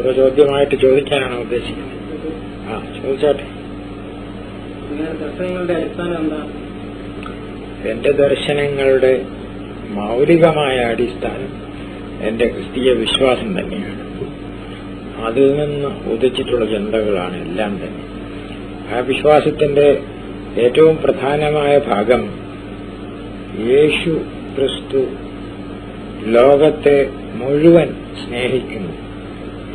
ഒരു ചോദ്യമായിട്ട് ചോദിക്കാനാണ് ഉദ്ദേശിക്കുന്നത്. ചോദിച്ചോട്ടെ. ദർശനങ്ങളുടെ അടിസ്ഥാനം എന്താ? എന്റെ ദർശനങ്ങളുടെ മൗലികമായ അടിസ്ഥാനം എന്റെ ക്രിസ്തീയ വിശ്വാസം തന്നെയാണ്. അതിൽ നിന്ന് ഉദിച്ചിട്ടുള്ള ചിന്തകളാണ് എല്ലാം തന്നെ. ആ വിശ്വാസത്തിന്റെ ഏറ്റവും പ്രധാനമായ ഭാഗം യേശു ക്രിസ്തു ലോകത്തെ മുഴുവൻ സ്നേഹിക്കുന്നു,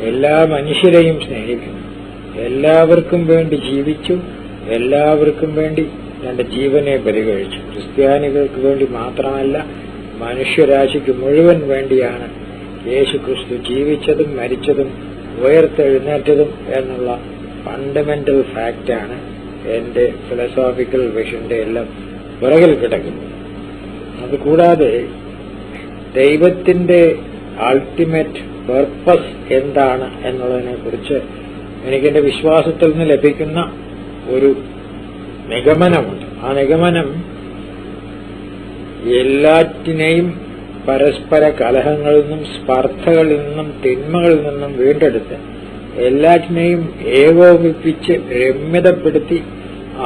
എല്ലാ മനുഷ്യരെയും സ്നേഹിക്കുന്നു, എല്ലാവർക്കും വേണ്ടി ജീവിച്ചു, എല്ലാവർക്കും വേണ്ടി തന്റെ ജീവനെ പരിഗണിച്ചു. ക്രിസ്ത്യാനികൾക്ക് വേണ്ടി മാത്രമല്ല, മനുഷ്യരാശിക്ക് മുഴുവൻ വേണ്ടിയാണ് യേശു ക്രിസ്തു ജീവിച്ചതും മരിച്ചതും ഉയർത്തെഴുന്നേറ്റതും എന്നുള്ള ഫണ്ടമെന്റൽ ഫാക്റ്റാണ് എന്റെ ഫിലോസോഫിക്കൽ വിഷന്റെ എല്ലാം പുറകിൽ കിടക്കുന്നത്. അതുകൂടാതെ ദൈവത്തിന്റെ അൾട്ടിമേറ്റ് പർപ്പസ് എന്താണ് എന്നുള്ളതിനെ കുറിച്ച് എനിക്കെന്റെ വിശ്വാസത്തിൽ നിന്ന് ലഭിക്കുന്ന ഒരു നിഗമനമുണ്ട്. ആ നിഗമനം എല്ലാറ്റിനെയും പരസ്പര കലഹങ്ങളിൽ നിന്നും സ്പർദ്ധകളിൽ നിന്നും തിന്മകളിൽ നിന്നും വീണ്ടെടുത്ത് എല്ലാറ്റിനെയും ഏകോപിപ്പിച്ച് രമ്യതപ്പെടുത്തി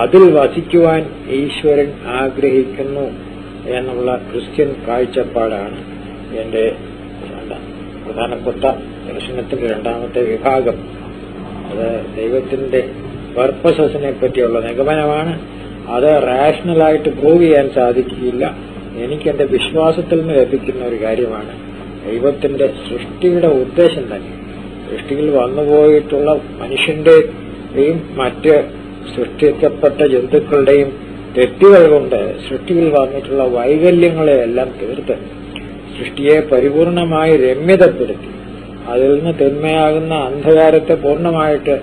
അതിൽ വസിക്കുവാൻ ഈശ്വരൻ ആഗ്രഹിക്കുന്നു എന്നുള്ള ക്രിസ്ത്യൻ കാഴ്ചപ്പാടാണ് എന്റെ പ്രധാനപ്പെട്ട ദർശനത്തിന്റെ രണ്ടാമത്തെ വിഭാഗം. അത് ദൈവത്തിന്റെ പർപ്പസസിനെ പറ്റിയുള്ള നിഗമനമാണ്. അത് റാഷണലായിട്ട് പ്രൂവ് ചെയ്യാൻ സാധിക്കുകയില്ല. എനിക്കെന്റെ വിശ്വാസത്തിൽ നിന്ന് ലഭിക്കുന്ന ഒരു കാര്യമാണ് ദൈവത്തിന്റെ സൃഷ്ടിയുടെ ഉദ്ദേശം തന്നെ. സൃഷ്ടിയിൽ വന്നുപോയിട്ടുള്ള മനുഷ്യന്റെയും മറ്റ് സൃഷ്ടിക്കപ്പെട്ട ജന്തുക്കളുടെയും തെറ്റുകൾ കൊണ്ട് സൃഷ്ടിയിൽ വന്നിട്ടുള്ള വൈകല്യങ്ങളെയെല്ലാം തീർത്ത് സൃഷ്ടിയെ പരിപൂർണമായി രമ്യതപ്പെടുത്തി അതിൽ നിന്ന് തിന്മയാകുന്ന അന്ധകാരത്തെ പൂർണ്ണമായിട്ട്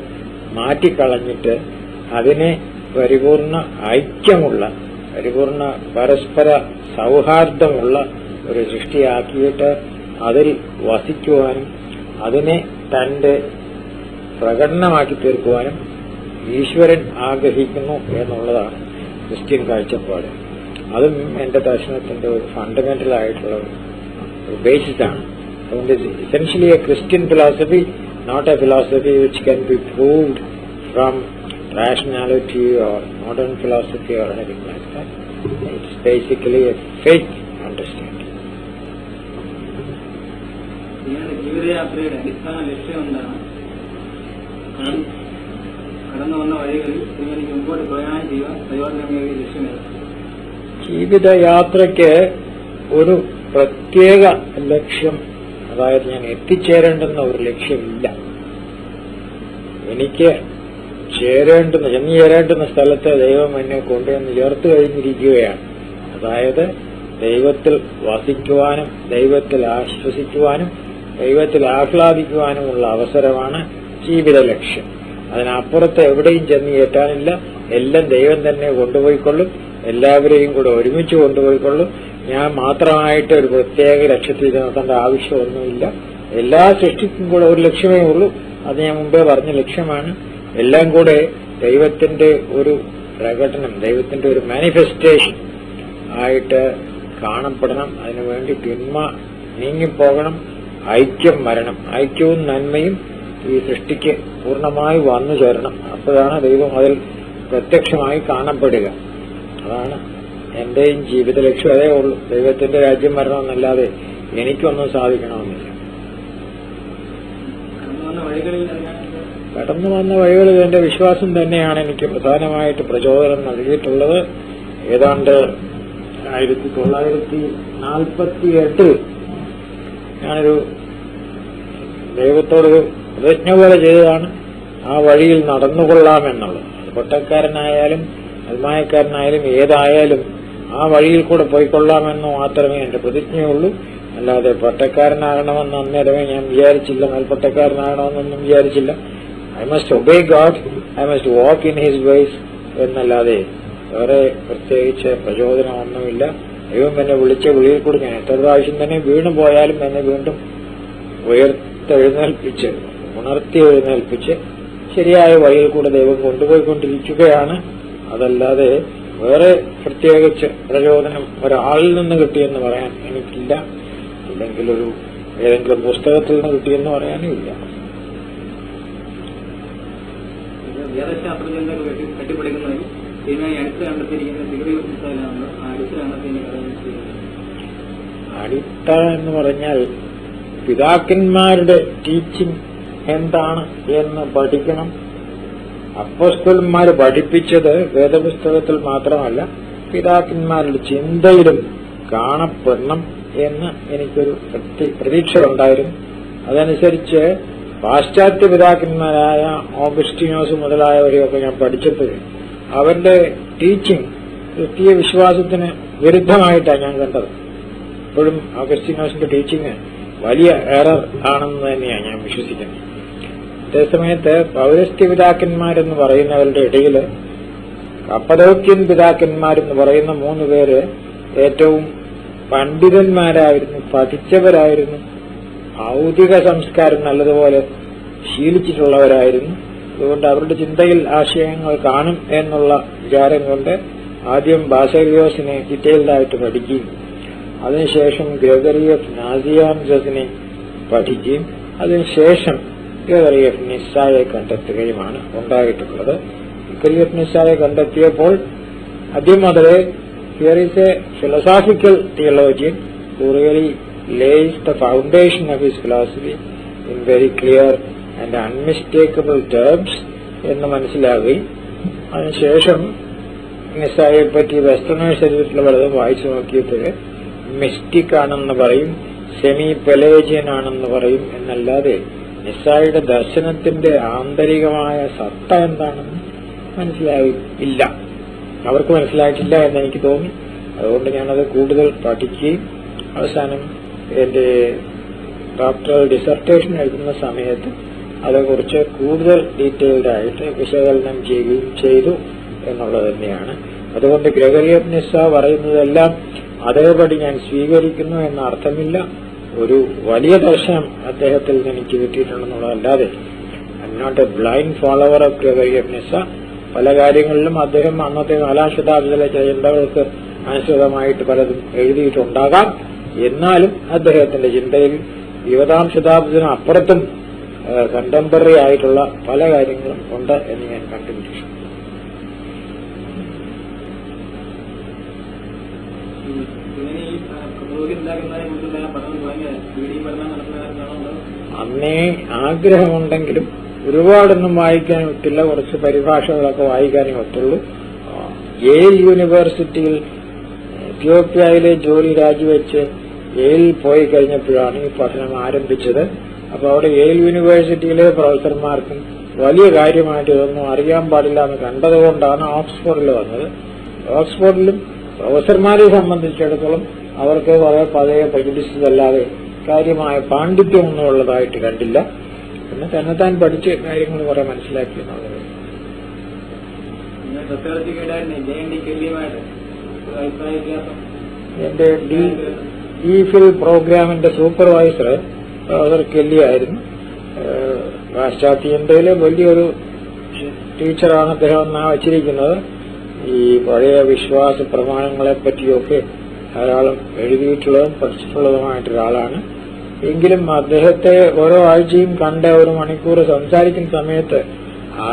മാറ്റിക്കളഞ്ഞിട്ട് അതിനെ പരിപൂർണ ഐക്യമുള്ള, പരിപൂർണ പരസ്പര സൗഹാർദ്ദമുള്ള ഒരു സൃഷ്ടിയാക്കിയിട്ട് അതിൽ വസിക്കുവാനും അതിനെ തന്റെ പ്രകടനമാക്കി തീർക്കുവാനും ഈശ്വരൻ ആഗ്രഹിക്കുന്നു എന്നുള്ളതാണ് ക്രിസ്ത്യൻ കാഴ്ചപ്പാട്. അതും എന്റെ ദർശനത്തിന്റെ ഒരു ഫണ്ടമെന്റൽ ആയിട്ടുള്ള ഒരു ബേസിസാണ്. അതുകൊണ്ട് essentially a Christian philosophy, not a philosophy which can be proved from rationality or modern philosophy or anything like that. It's basically a faith understanding. ജീവിതയാത്രയുടെ അടിസ്ഥാന ലക്ഷ്യം എന്താണ്? കടന്നു വന്ന വഴികളിൽ എനിക്ക് മുമ്പോട്ട് പ്രയാണം ചെയ്യുക ദൈവാത്മീയ ലക്ഷ്യമേത്? ജീവിതയാത്രയ്ക്ക് ഒരു പ്രത്യേക ലക്ഷ്യം, അതായത് ഞാൻ എത്തിച്ചേരേണ്ടുന്ന ഒരു ലക്ഷ്യമില്ല. എനിക്ക് ചെന്നു ചേരേണ്ടുന്ന സ്ഥലത്ത് ദൈവം എന്നെ കൊണ്ടുവന്ന് ചേർത്ത് കഴിഞ്ഞിരിക്കുകയാണ്. അതായത് ദൈവത്തിൽ വസിക്കുവാനും ദൈവത്തിൽ ആശ്വസിക്കുവാനും ദൈവത്തിൽ ആഹ്ലാദിക്കുവാനുമുള്ള അവസരമാണ് ജീവിത ലക്ഷ്യം. അതിനപ്പുറത്ത് എവിടെയും ചെന്ന് ചേറ്റാനില്ല. എല്ലാം ദൈവം തന്നെ കൊണ്ടുപോയിക്കൊള്ളും, എല്ലാവരെയും കൂടെ ഒരുമിച്ച് കൊണ്ടുപോയിക്കൊള്ളും. ഞാൻ മാത്രമായിട്ട് ഒരു പ്രത്യേക ലക്ഷ്യത്തിൽ നോക്കേണ്ട ആവശ്യമൊന്നുമില്ല. എല്ലാ സൃഷ്ടിക്കും കൂടെ ഒരു ലക്ഷ്യമേ ഉള്ളൂ. അത് ഞാൻ മുമ്പേ പറഞ്ഞ ലക്ഷ്യമാണ്. എല്ലാം കൂടെ ദൈവത്തിന്റെ ഒരു പ്രകടനം, ദൈവത്തിന്റെ ഒരു മാനിഫെസ്റ്റേഷൻ ആയിട്ട് കാണപ്പെടണം. അതിനുവേണ്ടി തിന്മ നീങ്ങിപ്പോകണം, ഐക്യം വരണം. ഐക്യവും നന്മയും ഈ സൃഷ്ടിക്ക് പൂർണ്ണമായി വന്നു ചേരണം. അപ്പോഴാണ് ദൈവം അതിൽ പ്രത്യക്ഷമായി കാണപ്പെടുക. അതാണ് എന്റെയും ജീവിത ലക്ഷ്യം. അതേ ഉള്ളൂ. ദൈവത്തിന്റെ രാജ്യം വരണമെന്നല്ലാതെ എനിക്കൊന്നും സാധിക്കണമെന്നില്ല. കടന്നു വന്ന വഴികളിൽ എന്റെ വിശ്വാസം തന്നെയാണ് എനിക്ക് പ്രധാനമായിട്ട് പ്രചോദനം നൽകിയിട്ടുള്ളത്. ഏതാണ്ട് 1948 ഞാനൊരു ദൈവത്തോടൊരു പ്രതിജ്ഞ പോലെ ചെയ്തതാണ് ആ വഴിയിൽ നടന്നുകൊള്ളാമെന്നുള്ളത്. അത് പട്ടക്കാരനായാലും അൽമായക്കാരനായാലും ഏതായാലും ആ വഴിയിൽ കൂടെ പോയിക്കൊള്ളാമെന്ന് മാത്രമേ എന്റെ പ്രതിജ്ഞയുള്ളൂ. അല്ലാതെ പട്ടക്കാരനാകണമെന്ന് അന്നേരമേ ഞാൻ വിചാരിച്ചില്ല, മേൽപ്പട്ടക്കാരനാകണമെന്നൊന്നും വിചാരിച്ചില്ല. I must obey God, I must walk in his vase എന്നല്ലാതെ വേറെ പ്രത്യേകിച്ച് പ്രചോദനമൊന്നുമില്ല. ദൈവം എന്നെ വിളിച്ച വിളിയിൽ കൂടി ഞാൻ എത്ര പ്രാവശ്യം തന്നെ വീണു പോയാലും എന്നെ വീണ്ടും ഉയർത്തെഴുന്നേൽപ്പിച്ച് ഉണർത്തി എഴുന്നേൽപ്പിച്ച് ശരിയായ വഴിയിൽ കൂടെ ദൈവം കൊണ്ടുപോയിക്കൊണ്ടിരിക്കുകയാണ്. അതല്ലാതെ വേറെ പ്രത്യേകിച്ച് പ്രചോദനം ഒരാളിൽ നിന്ന് കിട്ടിയെന്ന് പറയാൻ എനിക്കില്ല, അല്ലെങ്കിൽ ഏതെങ്കിലും പുസ്തകത്തിൽ നിന്ന് കിട്ടിയെന്ന് പറയാനും ഇല്ല. വേദശാസ്ത്രജ്ഞർ കെട്ടിപ്പടുക്കുന്നതിൽ തിരുമേനി അടുത്ത് കണ്ടെത്തിയിരിക്കുന്ന തിരുവനന്തപുരം പുസ്തകത്തിലാണ് അടുത്ത് കണ്ടെത്തിയിരിക്കുന്നത്. അടിത്തറ എന്ന് പറഞ്ഞാൽ പിതാക്കന്മാരുടെ ടീച്ചിങ് എന്താണ് എന്ന് പഠിക്കണം. അപ്പോസ്തലന്മാർ പഠിപ്പിച്ചത് വേദപുസ്തകത്തിൽ മാത്രമല്ല, പിതാക്കന്മാരുടെ ചിന്തയിലും കാണപ്പെടണം എന്ന് എനിക്കൊരു പ്രതീക്ഷ ഉണ്ടായിരുന്നു. അതനുസരിച്ച് പാശ്ചാത്യ പിതാക്കന്മാരായ ഓഗസ്റ്റിനോസ് മുതലായവരെയൊക്കെ ഞാൻ പഠിച്ചപ്പോൾ അവരുടെ ടീച്ചിങ് ക്രിസ്തീയ വിശ്വാസത്തിന് വിരുദ്ധമായിട്ടാണ് ഞാൻ കണ്ടത്. ഇപ്പോഴും ഓഗസ്റ്റിനോസിന്റെ ടീച്ചിങ് വലിയ എറർ ആണെന്ന് തന്നെയാണ് ഞാൻ വിശ്വസിക്കുന്നത്. അതേസമയത്ത് പൗരസ്ത്യ പിതാക്കന്മാരെന്ന് പറയുന്നവരുടെ ഇടയിൽ കപ്പദോക്യൻ പിതാക്കന്മാരെന്ന് പറയുന്ന 3 പേര് ഏറ്റവും പണ്ഡിതന്മാരായിരുന്നു, പഠിച്ചവരായിരുന്നു, ഭൗതിക സംസ്കാരം നല്ലതുപോലെ ശീലിച്ചിട്ടുള്ളവരായിരുന്നു. അതുകൊണ്ട് അവരുടെ ചിന്തയിൽ ആശയങ്ങൾ കാണും എന്നുള്ള വിചാരം കൊണ്ട് ആദ്യം ബാസേലിയോസിനെ ഡീറ്റെയിൽഡായിട്ട് പഠിക്കുകയും അതിനുശേഷം ഗ്രെഗറി ഓഫ് നാസിയാൻസിനെ പഠിക്കുകയും അതിനുശേഷം ഗ്രെഗറി ഓഫ് നിസ്സായെ കണ്ടെത്തുകയുമാണ് ഉണ്ടായിട്ടുള്ളത്. ഗ്രെഗറി ഓഫ് നിസ്സായെ കണ്ടെത്തിയപ്പോൾ ആദ്യം മുതലേ here is A philosophical theologian who really lays the foundation of his philosophy in very clear and unmistakable terms എന്ന് മനസ്സിലാവുകയും അതിനുശേഷം നിസ്സായെ പറ്റി വെസ്റ്റേണേഴ്സ് എഴുതിയിട്ടുള്ള പലതും വായിച്ചു നോക്കിയപ്പോൾ മിസ്റ്റിക് ആണെന്ന് പറയും, സെമി പെലേജിയൻ ആണെന്ന് പറയും എന്നല്ലാതെ നിസ്സായുടെ ദർശനത്തിന്റെ ആന്തരികമായ സത്ത എന്താണെന്ന് മനസ്സിലായില്ല. അവർക്ക് മനസ്സിലായിട്ടില്ല എന്ന് എനിക്ക് തോന്നി. അതുകൊണ്ട് ഞാനത് കൂടുതൽ പഠിക്കുകയും അവസാനം എന്റെ ഡോക്ടറൽ ഡിസർട്ടേഷൻ എഴുതുന്ന സമയത്ത് അതേക്കുറിച്ച് കൂടുതൽ ഡീറ്റെയിൽഡ് ആയിട്ട് വിശകലനം ചെയ്യുകയും ചെയ്തു എന്നുള്ളത് തന്നെയാണ്. അതുകൊണ്ട് ഗ്രെഗറി ഓഫ് നിസ്സ പറയുന്നതെല്ലാം അതേപടി ഞാൻ സ്വീകരിക്കുന്നു എന്ന അർത്ഥമില്ല. ഒരു വലിയ ദർശനം അദ്ദേഹത്തിൽ നിന്ന് എനിക്ക് കിട്ടിയിട്ടുണ്ടെന്നുള്ളതല്ലാതെ I am not a blind follower of Gregory of Nyssa. പല കാര്യങ്ങളിലും അദ്ദേഹം അന്നത്തെ 4-ാം ശതാബ്ദത്തിലെ ചിന്തകൾക്ക് അനുസൃതമായിട്ട് പലതും എഴുതിയിട്ടുണ്ടാകാം. എന്നാലും അദ്ദേഹത്തിന്റെ ചിന്തയിൽ 20-ാം ശതാബ്ദത്തിന് അപ്പുറത്തും കണ്ടംപററി ആയിട്ടുള്ള പല കാര്യങ്ങളും ഉണ്ട് എന്ന് ഞാൻ കണ്ടുപിടിച്ചു. അന്നേ ആഗ്രഹമുണ്ടെങ്കിലും ഒരുപാടൊന്നും വായിക്കാൻ ഒത്തില്ല. കുറച്ച് പരിഭാഷകളൊക്കെ വായിക്കാനേ ഒത്തുള്ളൂ. യേൽ യൂണിവേഴ്സിറ്റിയിൽ എത്യോപ്യയിലെ ജോലി രാജിവെച്ച് യേലിൽ പോയി കഴിഞ്ഞപ്പോഴാണ് ഈ പഠനം ആരംഭിച്ചത്. അപ്പോൾ അവിടെ യേൽ യൂണിവേഴ്സിറ്റിയിലെ പ്രൊഫസർമാർക്കും വലിയ കാര്യമായിട്ട് ഇതൊന്നും അറിയാൻ പാടില്ല എന്ന് കണ്ടതുകൊണ്ടാണ് ഓക്സ്ഫോർഡിൽ വന്നത്. ഓക്സ്ഫോർഡിലും പ്രൊഫസർമാരെ സംബന്ധിച്ചിടത്തോളം അവർക്ക് കുറെ പഴയ പ്രജുഡിസല്ലാതെ കാര്യമായ പാണ്ഡിത്യമൊന്നും ഉള്ളതായിട്ട് കണ്ടില്ല. പിന്നെ തന്നെത്താൻ പഠിച്ച് കാര്യങ്ങൾ കുറെ മനസ്സിലാക്കി എന്നുള്ളത്. എന്റെ DPhil പ്രോഗ്രാമിന്റെ സൂപ്പർവൈസർ പ്രൊഫസർ കെല്ലി ആയിരുന്നു. പാശ്ചാത്യന്തയിലെ വലിയൊരു ടീച്ചറാണ് അദ്ദേഹം എന്നാണ് വച്ചിരിക്കുന്നത്. ഈ പഴയ വിശ്വാസ പ്രമാണങ്ങളെ പറ്റിയൊക്കെ ധാരാളം എഴുതിയിട്ടുള്ളതും പഠിച്ചിട്ടുള്ളതുമായിട്ടൊരാളാണ്. എങ്കിലും അദ്ദേഹത്തെ ഓരോ ആഴ്ചയും കണ്ട 1 മണിക്കൂർ സംസാരിക്കുന്ന സമയത്ത്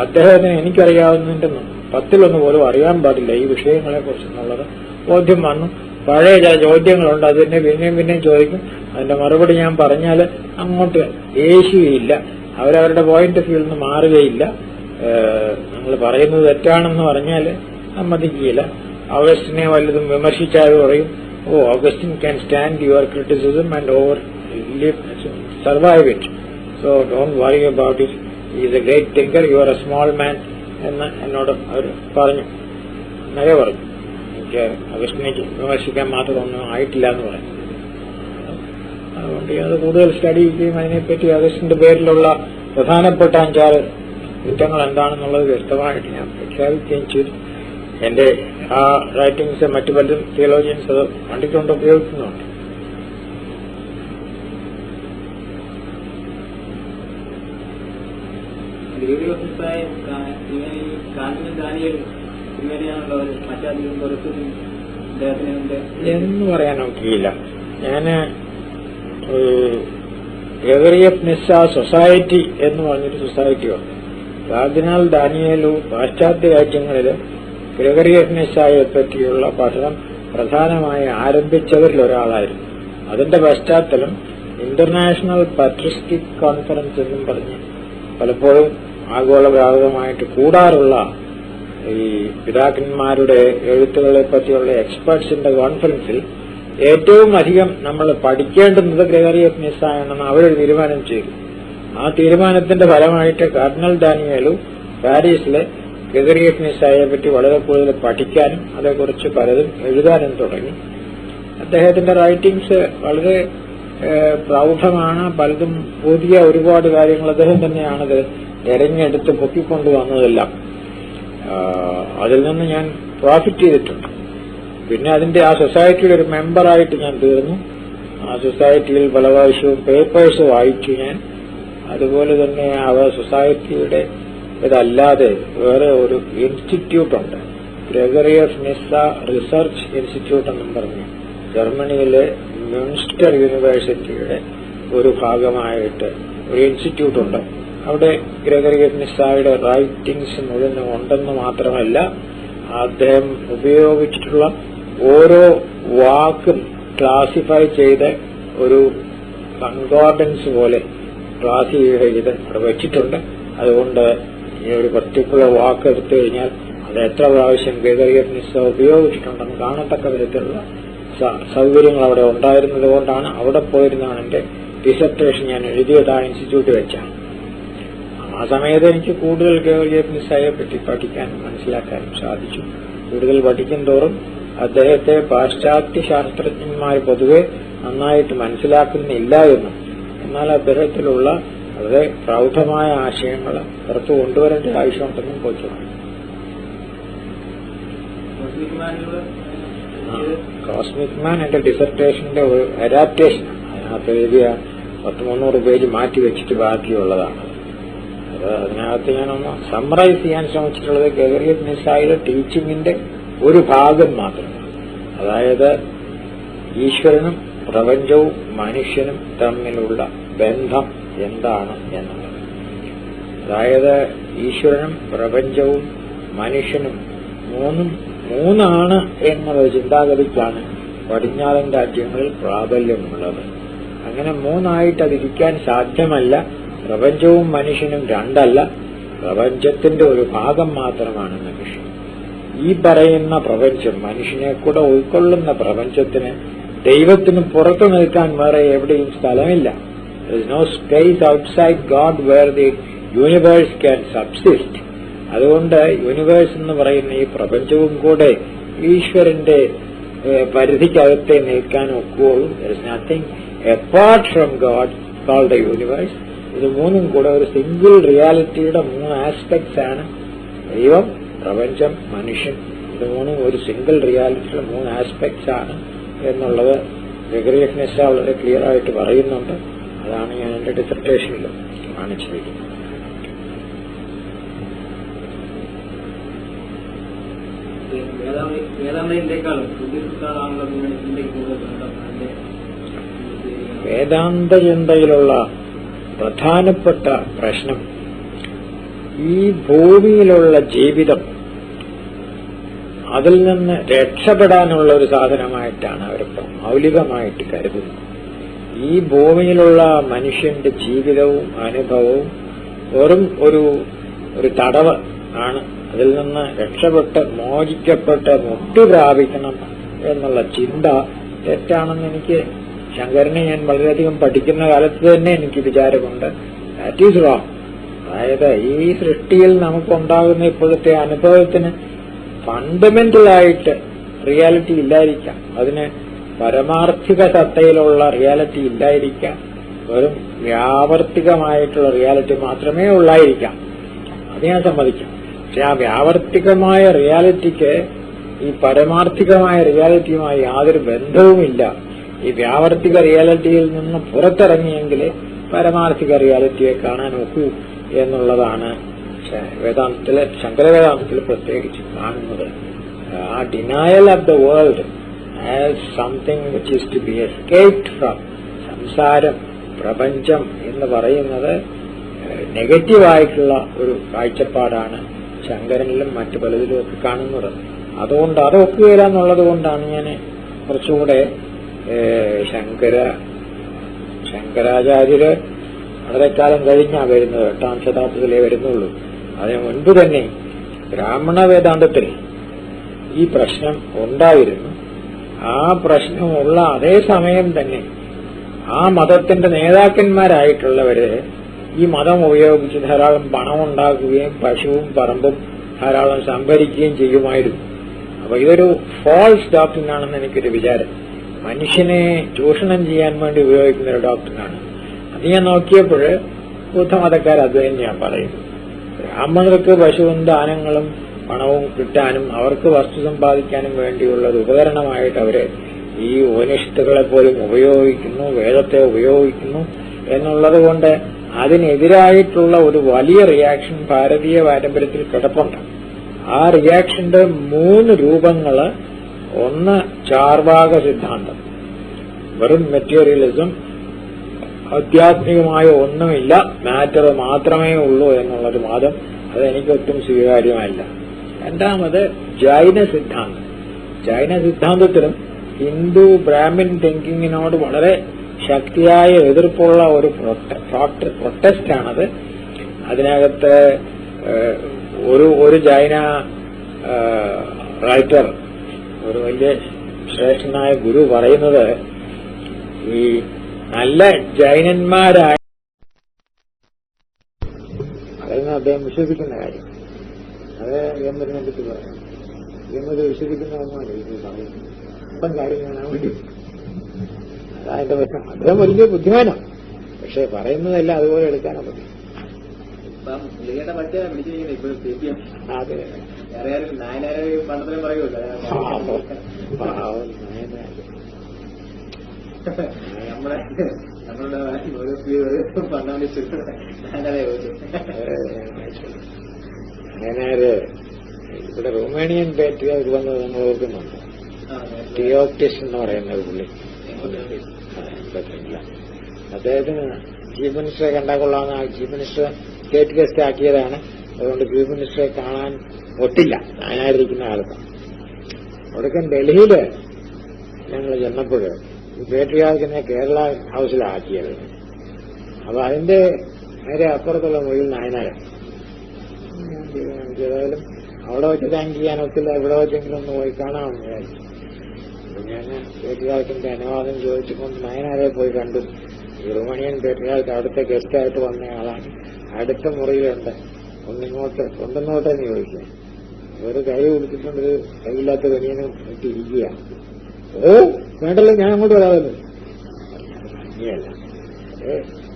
അദ്ദേഹത്തിന് എനിക്കറിയാവുന്നതിന്റെ 10-1 പോലും അറിയാൻ പാടില്ല ഈ വിഷയങ്ങളെ കുറിച്ചെന്നുള്ളത് ബോധ്യം വന്നു. പഴയ ചില ചോദ്യങ്ങളുണ്ട്, അതിനെ പിന്നെയും ചോദിക്കും. അതിന്റെ മറുപടി ഞാൻ പറഞ്ഞാൽ അങ്ങോട്ട് ഏശുകയില്ല. അവരവരുടെ പോയിന്റ് ഓഫ് വ്യൂവിൽ നിന്ന് മാറുകയില്ല. നമ്മൾ പറയുന്നത് തെറ്റാണെന്ന് പറഞ്ഞാൽ സമ്മതിക്കുകയില്ല. ഓഗസ്റ്റിനെ വല്ലതും വിമർശിച്ചാൽ പറയും, Augustine can stand your criticism and survive it, so don't worry about it, is a great thinker, you are a small man എന്ന് എന്നോട് അവർ പറഞ്ഞു. എന്നൊക്കെ പറഞ്ഞു. എനിക്ക് ഓഗസ്റ്റിനെ വിമർശിക്കാൻ മാത്രമൊന്നും ആയിട്ടില്ല എന്ന് പറഞ്ഞു. അതുകൊണ്ട് അത് കൂടുതൽ സ്റ്റഡി ചെയ്യുകയും അതിനെപ്പറ്റി ഓഗസ്റ്റിന്റെ പേരിലുള്ള പ്രധാനപ്പെട്ട 5-6 കുറ്റങ്ങൾ എന്താണെന്നുള്ളത് വ്യക്തമായിട്ട് ഞാൻ പ്രഖ്യാപിക്കുകയും ചെയ്തു. എന്റെ ആ റൈറ്റിംഗ്സ് മറ്റു പലരും തിയോളജിയൻസ് അത് കണ്ടിട്ടുണ്ട്, ഉപയോഗിക്കുന്നുണ്ട്. എന്ന് പറയാൻ നോക്കിയില്ല. ഞാന് ഗ്രെഗറി ഓഫ് നിസ്സ സൊസൈറ്റി എന്ന് പറഞ്ഞൊരു സൊസൈറ്റി ഉണ്ട്. കാർഡിനാൾ ഡാനിയേലു പാശ്ചാത്യ രാജ്യങ്ങളിലും ഗ്രിഗറിയസ് നിസ്സായെ പറ്റിയുള്ള പഠനം പ്രധാനമായി ആരംഭിച്ചവരിൽ ഒരാളായിരുന്നു. അതിന്റെ പശ്ചാത്തലം ഇന്റർനാഷണൽ പട്രിസ്റ്റിക് കോൺഫറൻസ് എന്നും പറഞ്ഞ് പലപ്പോഴും ആഗോളവ്യാപകമായിട്ട് കൂടാറുള്ള ഈ പിതാക്കന്മാരുടെ എഴുത്തുകളെ പറ്റിയുള്ള എക്സ്പെർട്സിന്റെ കോൺഫറൻസിൽ ഏറ്റവും അധികം നമ്മൾ പഠിക്കേണ്ടുന്നത് ഗ്രിഗറിയസ് നിസ്സായാണെന്ന് അവരൊരു തീരുമാനം ചെയ്തു. ആ തീരുമാനത്തിന്റെ ഫലമായിട്ട് കാർഡിനൽ ഡാനിയേലു പാരീസിലെ ഗ്രിഗറിയസ് നിസ്സായെ പറ്റി വളരെ കൂടുതൽ പഠിക്കാനും അതേക്കുറിച്ച് പലതും എഴുതാനും തുടങ്ങി. അദ്ദേഹത്തിന്റെ റൈറ്റിംഗ്സ് വളരെ പ്രൗഢമാണ്. പലതും പുതിയ ഒരുപാട് കാര്യങ്ങൾ അദ്ദേഹം തന്നെയാണത് തെരഞ്ഞെടുത്ത് പൊക്കിക്കൊണ്ടുവന്നതെല്ലാം. അതിൽ നിന്ന് ഞാൻ പ്രോഫിറ്റ് ചെയ്തിട്ടുണ്ട്. പിന്നെ അതിന്റെ ആ സൊസൈറ്റിയുടെ ഒരു മെമ്പറായിട്ട് ഞാൻ തീർന്നു. ആ സൊസൈറ്റിയിൽ പല പ്രാവശ്യവും പേപ്പേഴ്സ് വായിച്ചു ഞാൻ. അതുപോലെ തന്നെ ആ സൊസൈറ്റിയുടെ ഇതല്ലാതെ വേറെ ഒരു ഇൻസ്റ്റിറ്റ്യൂട്ടുണ്ട്, ഗ്രിഗറിയസ് നിസ്സ റിസർച്ച് ഇൻസ്റ്റിറ്റ്യൂട്ട് എന്നും പറഞ്ഞു, ജർമ്മനിയിലെ മ്യൂൺസ്റ്റർ യൂണിവേഴ്സിറ്റിയുടെ ഒരു ഭാഗമായിട്ട് ഒരു ഇൻസ്റ്റിറ്റ്യൂട്ട് ഉണ്ട്. അവിടെ ഗ്രിഗറിയസ് നിസ്സായുടെ റൈറ്റിംഗ്സ് മുഴുവൻ ഉണ്ടെന്ന് മാത്രമല്ല, അദ്ദേഹം ഉപയോഗിച്ചിട്ടുള്ള ഓരോ വാക്കും ക്ലാസിഫൈ ചെയ്ത് ഒരു കൺകോർഡൻസ് പോലെ ക്ലാസിഫൈ ചെയ്ത് അവിടെ വെച്ചിട്ടുണ്ട്. അതുകൊണ്ട് ഈ ഒരു പർട്ടിക്കുലർ വാക്ക് എടുത്തു കഴിഞ്ഞാൽ അത് എത്ര പ്രാവശ്യം ഗ്രിഗറിയസ് നിസ്സ ഉപയോഗിച്ചിട്ടുണ്ടെന്ന് കാണത്തക്ക വിധത്തിലുള്ള സൗകര്യങ്ങൾ അവിടെ ഉണ്ടായിരുന്നത് കൊണ്ടാണ് അവിടെ പോയിരുന്നാണ് എന്റെ ഡിസർട്ടേഷൻ ഞാൻ എഴുതിയത് ആ ഇൻസ്റ്റിറ്റ്യൂട്ട് വെച്ചാണ്. ആ സമയത്ത് എനിക്ക് കൂടുതൽ ഗ്രിഗറിയസ് നിസ്സയെ പറ്റി പഠിക്കാനും മനസ്സിലാക്കാനും സാധിച്ചു. കൂടുതൽ പഠിക്കും തോറും അദ്ദേഹത്തെ പാശ്ചാത്യ ശാസ്ത്രജ്ഞന്മാർ പൊതുവെ നന്നായിട്ട് മനസ്സിലാക്കുന്നില്ല എന്നും, എന്നാൽ അദ്ദേഹത്തിലുള്ള വളരെ പ്രൗഢമായ ആശയങ്ങൾ പുറത്തു കൊണ്ടുവരേണ്ട ആവശ്യമുണ്ടെന്നും പോയിട്ടുണ്ട്. കോസ്മിക് മാൻ എന്റെ ഡിസർട്ടേഷന്റെ ഒരു അഡാപ്റ്റേഷൻ. അതിനകത്ത് എഴുതിയ 300 പേജ് മാറ്റി വെച്ചിട്ട് ബാക്കിയുള്ളതാണ്. അതിനകത്ത് ഞാനൊന്ന് സമ്മറൈസ് ചെയ്യാൻ ശ്രമിച്ചിട്ടുള്ളത് ഗ്രിഗറിയസ് നിസ്സായുടെ ടീച്ചിങ്ങിന്റെ ഒരു ഭാഗം മാത്രമാണ്. അതായത് ഈശ്വരനും പ്രപഞ്ചവും മനുഷ്യനും തമ്മിലുള്ള ബന്ധം എന്താണ് എന്നുള്ളത്. അതായത് ഈശ്വരനും പ്രപഞ്ചവും മനുഷ്യനും മൂന്നാണ് എന്നുള്ള ചിന്താഗതിക്കാണ് പടിഞ്ഞാറൻ രാജ്യങ്ങളിൽ പ്രാബല്യമുള്ളത്. അങ്ങനെ മൂന്നായിട്ട് അതിരിക്കാൻ സാധ്യമല്ല. പ്രപഞ്ചവും മനുഷ്യനും രണ്ടല്ല, പ്രപഞ്ചത്തിന്റെ ഒരു ഭാഗം മാത്രമാണ് മനുഷ്യൻ. ഈ പറയുന്ന പ്രപഞ്ചം, മനുഷ്യനെ കൂടെ ഉൾക്കൊള്ളുന്ന പ്രപഞ്ചത്തിന് ദൈവത്തിന് പുറത്തു നിൽക്കാൻ വേറെ എവിടെയും സ്ഥലമില്ല. There is no space outside God where the universe can subsist. അതുകൊണ്ട് യൂണിവേഴ്സ് എന്ന് പറയുന്ന ഈ പ്രപഞ്ചവും കൂടെ ഈശ്വരന്റെ പരിധിക്കകത്തെ നിൽക്കാൻ ഒക്കുകയുള്ളൂ. There is nothing apart from God called the universe. ഇത് മൂന്നും കൂടെ ഒരു സിംഗിൾ റിയാലിറ്റിയുടെ 3 ആസ്പെക്ട്സ് ആണ്. ദൈവം, പ്രപഞ്ചം, മനുഷ്യൻ. ഇത് മൂന്നും ഒരു സിംഗിൾ റിയാലിറ്റിയുടെ 3 ആസ്പെക്ട്സ് ആണ് എന്നുള്ളത് ഗ്രിഗറിയസ് നിസ്സ വളരെ ക്ലിയർ ആയിട്ട് പറയുന്നുണ്ട്. അതാണ് ഞാൻ എന്റെ ഡിസർട്ടേഷനിൽ കാണിച്ചിരിക്കുന്നത്. വേദാന്ത ചിന്തയിലുള്ള പ്രധാനപ്പെട്ട പ്രശ്നം ഈ ഭൂമിയിലുള്ള ജീവിതം അതിൽ നിന്ന് രക്ഷപ്പെടാനുള്ള ഒരു സാധനമായിട്ടാണ് അവരിപ്പം മൗലികമായിട്ട് കരുതുന്നത്. ഈ ഭൂമിയിലുള്ള മനുഷ്യന്റെ ജീവിതവും അനുഭവവും വെറും ഒരു തടവ് ആണ്. അതിൽ നിന്ന് രക്ഷപ്പെട്ട് മോചിക്കപ്പെട്ട് മുക്തി പ്രാപിക്കണം എന്നുള്ള ചിന്ത തെറ്റാണെന്ന് എനിക്ക്, ശങ്കരനെ ഞാൻ വളരെയധികം പഠിക്കുന്ന കാലത്ത് തന്നെ എനിക്ക് വിചാരമുണ്ട്. That is wrong. അതായത് ഈ സൃഷ്ടിയിൽ നമുക്കുണ്ടാകുന്ന ഇപ്പോഴത്തെ അനുഭവത്തിന് ഫണ്ടമെന്റലായിട്ട് റിയാലിറ്റി ഇല്ലായിരിക്കാം, അതിന് പരമാർത്ഥിക സത്തയിലുള്ള റിയാലിറ്റി ഇല്ലായിരിക്കാം, വെറും വ്യാവർത്തികമായിട്ടുള്ള റിയാലിറ്റി മാത്രമേ ഉള്ളായിരിക്കാം. അത് ഞാൻ സമ്മതിക്കാം. പക്ഷെ ആ വ്യാവർത്തികമായ റിയാലിറ്റിക്ക് ഈ പരമാർത്ഥികമായ റിയാലിറ്റിയുമായി യാതൊരു ബന്ധവുമില്ല. ഈ വ്യാവർത്തിക റിയാലിറ്റിയിൽ നിന്ന് പുറത്തിറങ്ങിയെങ്കിൽ പരമാർത്ഥിക റിയാലിറ്റിയെ കാണാൻ ഒക്കൂ എന്നുള്ളതാണ് വേദാന്തത്തിലെ, ശങ്കരവേദാന്തത്തിൽ പ്രത്യേകിച്ച് കാണുന്നത്. ആ denial of the world as something which is to be escaped from. സംസാരം, പ്രപഞ്ചം എന്ന് പറയുന്നത് നെഗറ്റീവായിട്ടുള്ള ഒരു കാഴ്ചപ്പാടാണ് ശങ്കരനിലും മറ്റു പലതിലും ഒക്കെ കാണുന്നത്. അതുകൊണ്ട് അതൊക്കുകയില്ല എന്നുള്ളത് കൊണ്ടാണ് ഞാൻ കുറച്ചുകൂടെ ശങ്കരാചാര്യര് വളരെ കാലം കഴിഞ്ഞാ വരുന്നത്, 8ാം ശതാബ്ദത്തിലേ വരുന്നുള്ളൂ. അതിനു മുൻപ് തന്നെ ബ്രാഹ്മണ വേദാന്തത്തിൽ ഈ പ്രശ്നം ഉണ്ടായിരുന്നു. ആ പ്രശ്നമുള്ള അതേ സമയം തന്നെ ആ മതത്തിന്റെ നേതാക്കന്മാരായിട്ടുള്ളവര് ഈ മതം ഉപയോഗിച്ച് ധാരാളം പണം ഉണ്ടാക്കുകയും പശുവും പറമ്പും ധാരാളം സംഭരിക്കുകയും ചെയ്യുമായിരുന്നു. അപ്പൊ ഇതൊരു ഫോൾസ് ഡോക്ട്രിനാണെന്ന് എനിക്കൊരു വിചാരം. മനുഷ്യനെ ചൂഷണം ചെയ്യാൻ വേണ്ടി ഉപയോഗിക്കുന്ന ഒരു ഡോക്ട്രിനാണ്. അത് ഞാൻ നോക്കിയപ്പോൾ ബുദ്ധമതക്കാർ അത് തന്നെയാണ് പറയുന്നത്. ബ്രാഹ്മണർക്ക് പശുവും ദാനങ്ങളും പണവും കിട്ടാനും അവർക്ക് വസ്തു സമ്പാദിക്കാനും വേണ്ടിയുള്ള ഒരു ഉപകരണമായിട്ട് അവര് ഈ ഉപനിഷത്തുകളെ പോലും ഉപയോഗിക്കുന്നു, വേദത്തെ ഉപയോഗിക്കുന്നു എന്നുള്ളത് കൊണ്ട് അതിനെതിരായിട്ടുള്ള ഒരു വലിയ റിയാക്ഷൻ ഭാരതീയ പാരമ്പര്യത്തിൽ കിടപ്പുണ്ട്. ആ റിയാക്ഷന്റെ 3 രൂപങ്ങള്: ഒന്ന് ചാർവാക സിദ്ധാന്തം, വെറും മെറ്റീരിയലിസം, ആധ്യാത്മികമായ ഒന്നുമില്ല, മാറ്റർ മാത്രമേ ഉള്ളൂ എന്നുള്ളൊരു വാദം. അതെനിക്കൊട്ടും സ്വീകാര്യമല്ല. രണ്ടാമത് ജൈന സിദ്ധാന്തം. ജൈന സിദ്ധാന്തത്തിലും ഹിന്ദു ബ്രാഹ്മിൻ തിങ്കിങ്ങിനോട് വളരെ ശക്തിയായ എതിർപ്പുള്ള ഒരു പ്രൊട്ടസ്റ്റാണത്. അതിനകത്ത് ഒരു ജൈന റൈറ്റർ, ഒരു വലിയ ശ്രേഷ്ഠനായ ഗുരു പറയുന്നത്, ഈ നല്ല ജൈനന്മാരായ പറയുന്നത് അദ്ദേഹം വിശ്വസിക്കുന്ന കാര്യം, അത് എമ്പതിനെ പറ്റി പറയാം. എന്നത് വിശ്വസിക്കുന്നവന്മാരെ ഇത് പറയുന്നു. ഇപ്പം കാര്യം കാണാൻ വേണ്ടി അതായത് പ്രശ്നം. അദ്ദേഹം വലിയ ബുദ്ധിമാനാണ്, പക്ഷെ പറയുന്നതല്ല അതുപോലെ എടുക്കാനോ പറ്റും. അതെ, പണ്ടത്തിലും പറയുമല്ലോ നമ്മളുടെ നായനാര് ഇവിടെ റൊമാനിയൻ പാട്രിയാർക്ക് വന്നത് നമ്മൾ ഓർക്കുന്നുണ്ട്. തിയോക്ടിസ് എന്ന് പറയുന്ന ഒരു പുള്ളി, അദ്ദേഹത്തിന് ചീഫ് മിനിസ്റ്ററെ കണ്ടാൽ കൊള്ളാമെന്ന് ചീഫ് മിനിസ്റ്റർ സ്റ്റേറ്റ് ഗസ്റ്റ് ആക്കിയതാണ്. അതുകൊണ്ട് ചീഫ് മിനിസ്റ്ററെ കാണാൻ ഒട്ടില്ല നായനായിരിക്കുന്ന കാലത്ത്. അവിടേക്ക് ഡൽഹിയില് ഞങ്ങൾ ചെന്നപ്പോൾ ഈ പേട്രിയാർക്കിനെ കേരള ഹൌസിലാക്കിയത്. അപ്പൊ അതിന്റെ നേരെ അപ്പുറത്തുള്ള മൊഴിയിൽ നായനാരാണ്. ഏതായാലും അവിടെ വെച്ച് താങ്ക് ചെയ്യാൻ ഒത്തില്ല, ഇവിടെ വെച്ചെങ്കിലും ഒന്ന് പോയി കാണാമെന്ന് വിചാരിച്ചു. ഞാൻ പേട്രിയാർക്കിന്റെ അനുവാദം ചോദിച്ചുകൊണ്ട് നായനാരെ പോയി കണ്ടു. ഈ റൊമാനിയൻ പേട്രിയാർക്ക് അവിടുത്തെ ഗസ്റ്റായിട്ട് വന്നയാളാണ്. അടുത്ത മുറിയിലുണ്ട്. ഒന്നിങ്ങോട്ടെന്ന് ചോദിക്കുക. ഒരു കൈ കൊടുത്തിട്ടുണ്ടൊരു കൈയില്ലാത്ത കനിയനും ഇട്ടിരിക്കുക. വേണ്ടല്ലോ, ഞാൻ അങ്ങോട്ട് വരാമല്ലോ. ഭംഗിയല്ല,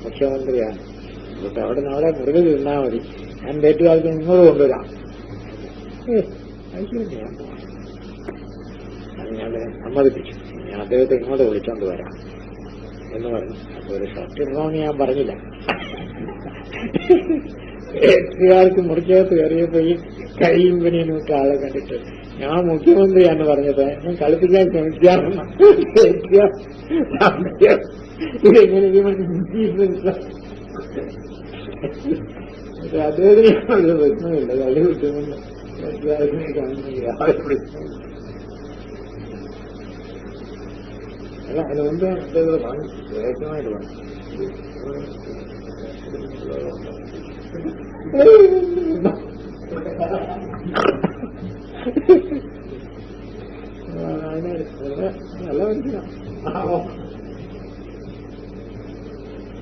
മുഖ്യമന്ത്രിയാണ്. എന്നിട്ട് അവിടെ നാളെ മുറിയിൽ നിന്നാൽ മതി, ഞാൻ പേറ്റുകാർക്ക് ഇങ്ങോട്ട് കൊണ്ടുവരാം. ഞാൻ ഞാൻ സമ്മതിപ്പിച്ചു. ഞാൻ അദ്ദേഹത്തെ ഇങ്ങോട്ട് വിളിച്ചോണ്ട് വരാം എന്ന് പറഞ്ഞു. അപ്പൊ ഒരു ഷർട്ട് ഇടണമെന്ന് ഞാൻ പറഞ്ഞില്ല. പേറ്റുകാർക്ക് മുറിക്കകത്ത് കയറിയപ്പോ ഈ കൈയും പനിയും ഒക്കെ ആളെ കണ്ടിട്ട് ഞാൻ മുഖ്യമന്ത്രിയാന്ന് പറഞ്ഞത് ഞാൻ കളിപ്പിക്കാൻ ശ്രമിക്കാറുണ്ട്. ഇതെങ്ങനെ അദ്ദേഹത്തിന് പ്രശ്നമില്ല, കളി കിട്ടുമെന്ന് അല്ല. അതിനുമുമ്പ് അദ്ദേഹം വാങ്ങി രഹസ്യമായിട്ട് വേണം. നല്ല മനസ്സിലാണ്.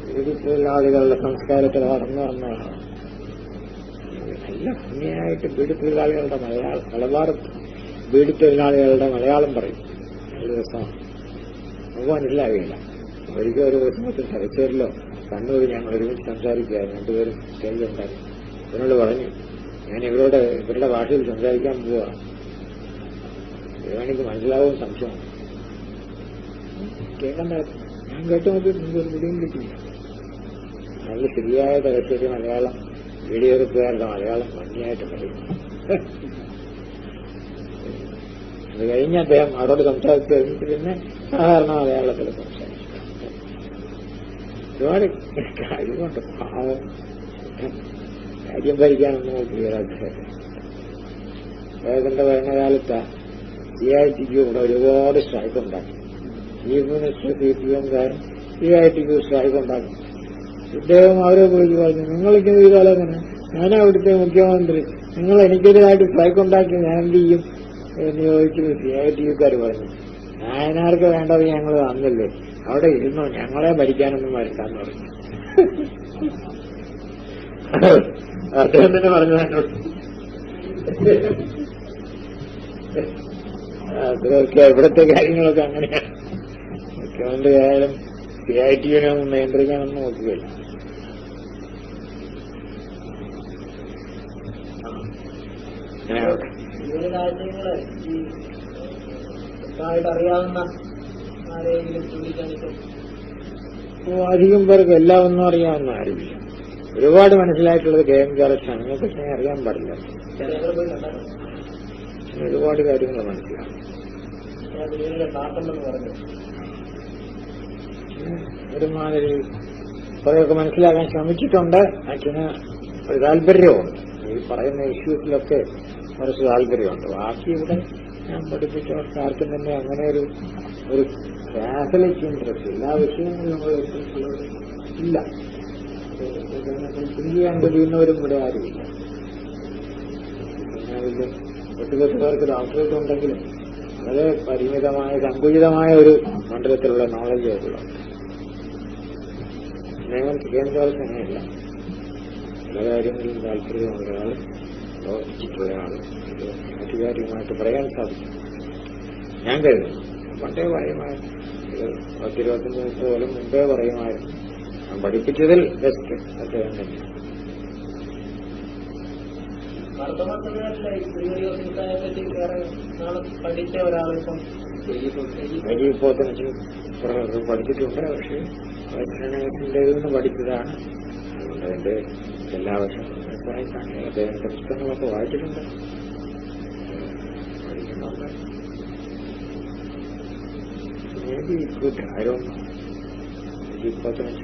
പീഡിത്തൊഴിലാളികളുടെ സംസ്കാരത്തിൽ വളർന്നു വന്നതാണ്. നല്ല ഭംഗിയായിട്ട് പീഡിത്തൊഴിലാളികളുടെ മലബാർ പീഡിത്തൊഴിലാളികളുടെ മലയാളം പറയും. ഒരു ദിവസമാണ് നമുക്ക് മനസ്സിലാവുകയില്ല. ഒരിക്കലും ഒരു ദിവസത്തിൽ തലശ്ശേരിലോ കണ്ണൂർ ഞങ്ങൾ ഒരുമിച്ച് സംസാരിക്കുകയായിരുന്നു. 2 പേരും സ്റ്റേജിലുണ്ടായിരുന്നു. എന്നോട് പറഞ്ഞു, ഞാൻ ഇവരുടെ ഭാഷയിൽ സംസാരിക്കാൻ പോവുക, എനിക്ക് മനസ്സിലാവും സംശയമാണ്. കേൾക്കണ്ട, ഞാൻ കേട്ട് നോക്കി ഒരു പിടിയും കിട്ടില്ല. നല്ല ശരിയായ തലശ്ശേരി മലയാളം, വീഡിയോറുകാരുടെ മലയാളം ഭംഗിയായിട്ട് പറയും. അത് കഴിഞ്ഞ് അദ്ദേഹം അവരോട് സംസാരിച്ചു കഴിഞ്ഞിട്ട് പിന്നെ സാധാരണ മലയാളത്തിൽ സംസാരിച്ചു. ഒരുപാട് കഴിവുണ്ട്. പാവം രാജ്യം ഭരിക്കാനൊന്നും നോക്കിയ അദ്ദേഹത്തിന്റെ ഭരണകാലത്ത് CITക്ക് ഇവിടെ ഒരുപാട് സ്ട്രൈക്ക് ഉണ്ടാക്കി. ചീഫ് മിനിസ്റ്റർ CPM-കാരൻ CITക്ക് സ്ട്രൈക്ക് ഉണ്ടാക്കി. ഇദ്ദേഹം അവരെ വിളിച്ച് പറഞ്ഞു, നിങ്ങളിങ്ങനെ ചെയ്താൽ അങ്ങനെ, ഞാനാ അവിടുത്തെ മുഖ്യമന്ത്രി, നിങ്ങൾ എനിക്കെതിരായിട്ട് സ്ട്രൈക്ക് ഉണ്ടാക്കി ഞാൻ എന്ത് ചെയ്യും എന്ന് ചോദിച്ചത് CITക്കാർ പറഞ്ഞു, നായനാർക്ക് വേണ്ടത് ഞങ്ങൾ തന്നില്ലേ, അവിടെ ഇരുന്നോ, ഞങ്ങളെ ഭരിക്കാനൊന്നും വരട്ടാന്ന് പറഞ്ഞു. അദ്ദേഹം തന്നെ പറഞ്ഞു എന്നോട്. അതൊക്കെ ഇവിടുത്തെ കാര്യങ്ങളൊക്കെ അങ്ങനെയാണ്. മുഖ്യമന്ത്രി ആയാലും CITനെ ഒന്നും നിയന്ത്രിക്കാനൊന്നും നോക്കുകയില്ല. അറിയാവുന്ന ആരെങ്കിലും ചൂണ്ടിക്കാണിക്കും? അധികം പേർക്ക് എല്ലാം ഒന്നും അറിയാവുന്ന ആരുമില്ല. ഒരുപാട് മനസ്സിലായിട്ടുള്ളത് KM ജോർജാണ്. അതിനെപ്പറ്റി അറിയാൻ പാടില്ല. ഒരുപാട് കാര്യങ്ങൾ മനസ്സിലാവും. ഒരുമാതിരി കുറെയൊക്കെ മനസ്സിലാക്കാൻ ശ്രമിച്ചിട്ടുണ്ട്. അച്ഛന് ഒരു താല്പര്യമുണ്ട്. ഈ പറയുന്ന ഇഷ്യൂസിലൊക്കെ കുറച്ച് താല്പര്യമുണ്ട്. ബാക്കി ഇവിടെ ഞാൻ പഠിപ്പിച്ചവർക്ക് ആർക്കും തന്നെ അങ്ങനെ ഒരു കാത്തലിക് ഇൻട്രസ്റ്റ് എല്ലാ വിഷയങ്ങളിലും ഇല്ല. ചിന്തിക്കാൻ കഴിയുന്നവരും ഇവിടെ ആരുമില്ല. പിന്നെ വലിയ 10 പേർക്ക് ഡോക്ടറേറ്റ് ഉണ്ടെങ്കിലും വളരെ പരിമിതമായ സങ്കുചിതമായ ഒരു മണ്ഡലത്തിലുള്ള നോളജ് ഉള്ളു. ഞങ്ങൾക്ക് കേന്ദ്രവാസം അങ്ങനെയല്ല. പല കാര്യങ്ങളിലും താല്പര്യമുള്ള ആൾ, ലോചിച്ചിട്ടുള്ള ആൾ, മറ്റു കാര്യമായിട്ട് പറയാൻ സാധിക്കും. ഞാൻ കരുതുന്നു പണ്ടേ പറയുമായിരുന്നു, 10-25 കൊല്ലം മുമ്പേ പറയുമായിരുന്നു. ഞാൻ പഠിപ്പിച്ചതിൽ ബെസ്റ്റ് അദ്ദേഹം തന്നെ. പഠിച്ച ഒരാളിപ്പം പഠിച്ചിട്ടുണ്ട്. പക്ഷേ വൈജ്ഞാനികത്തിന്റെ നിന്ന് പഠിച്ചതാണ്. അതുകൊണ്ട് അതിന്റെ എല്ലാ വശങ്ങളും വായിക്കാണ്. അദ്ദേഹത്തിന്റെ പുസ്തകങ്ങളൊക്കെ വായിച്ചിട്ടുണ്ട്, പഠിക്കുന്നുണ്ട്. ആരും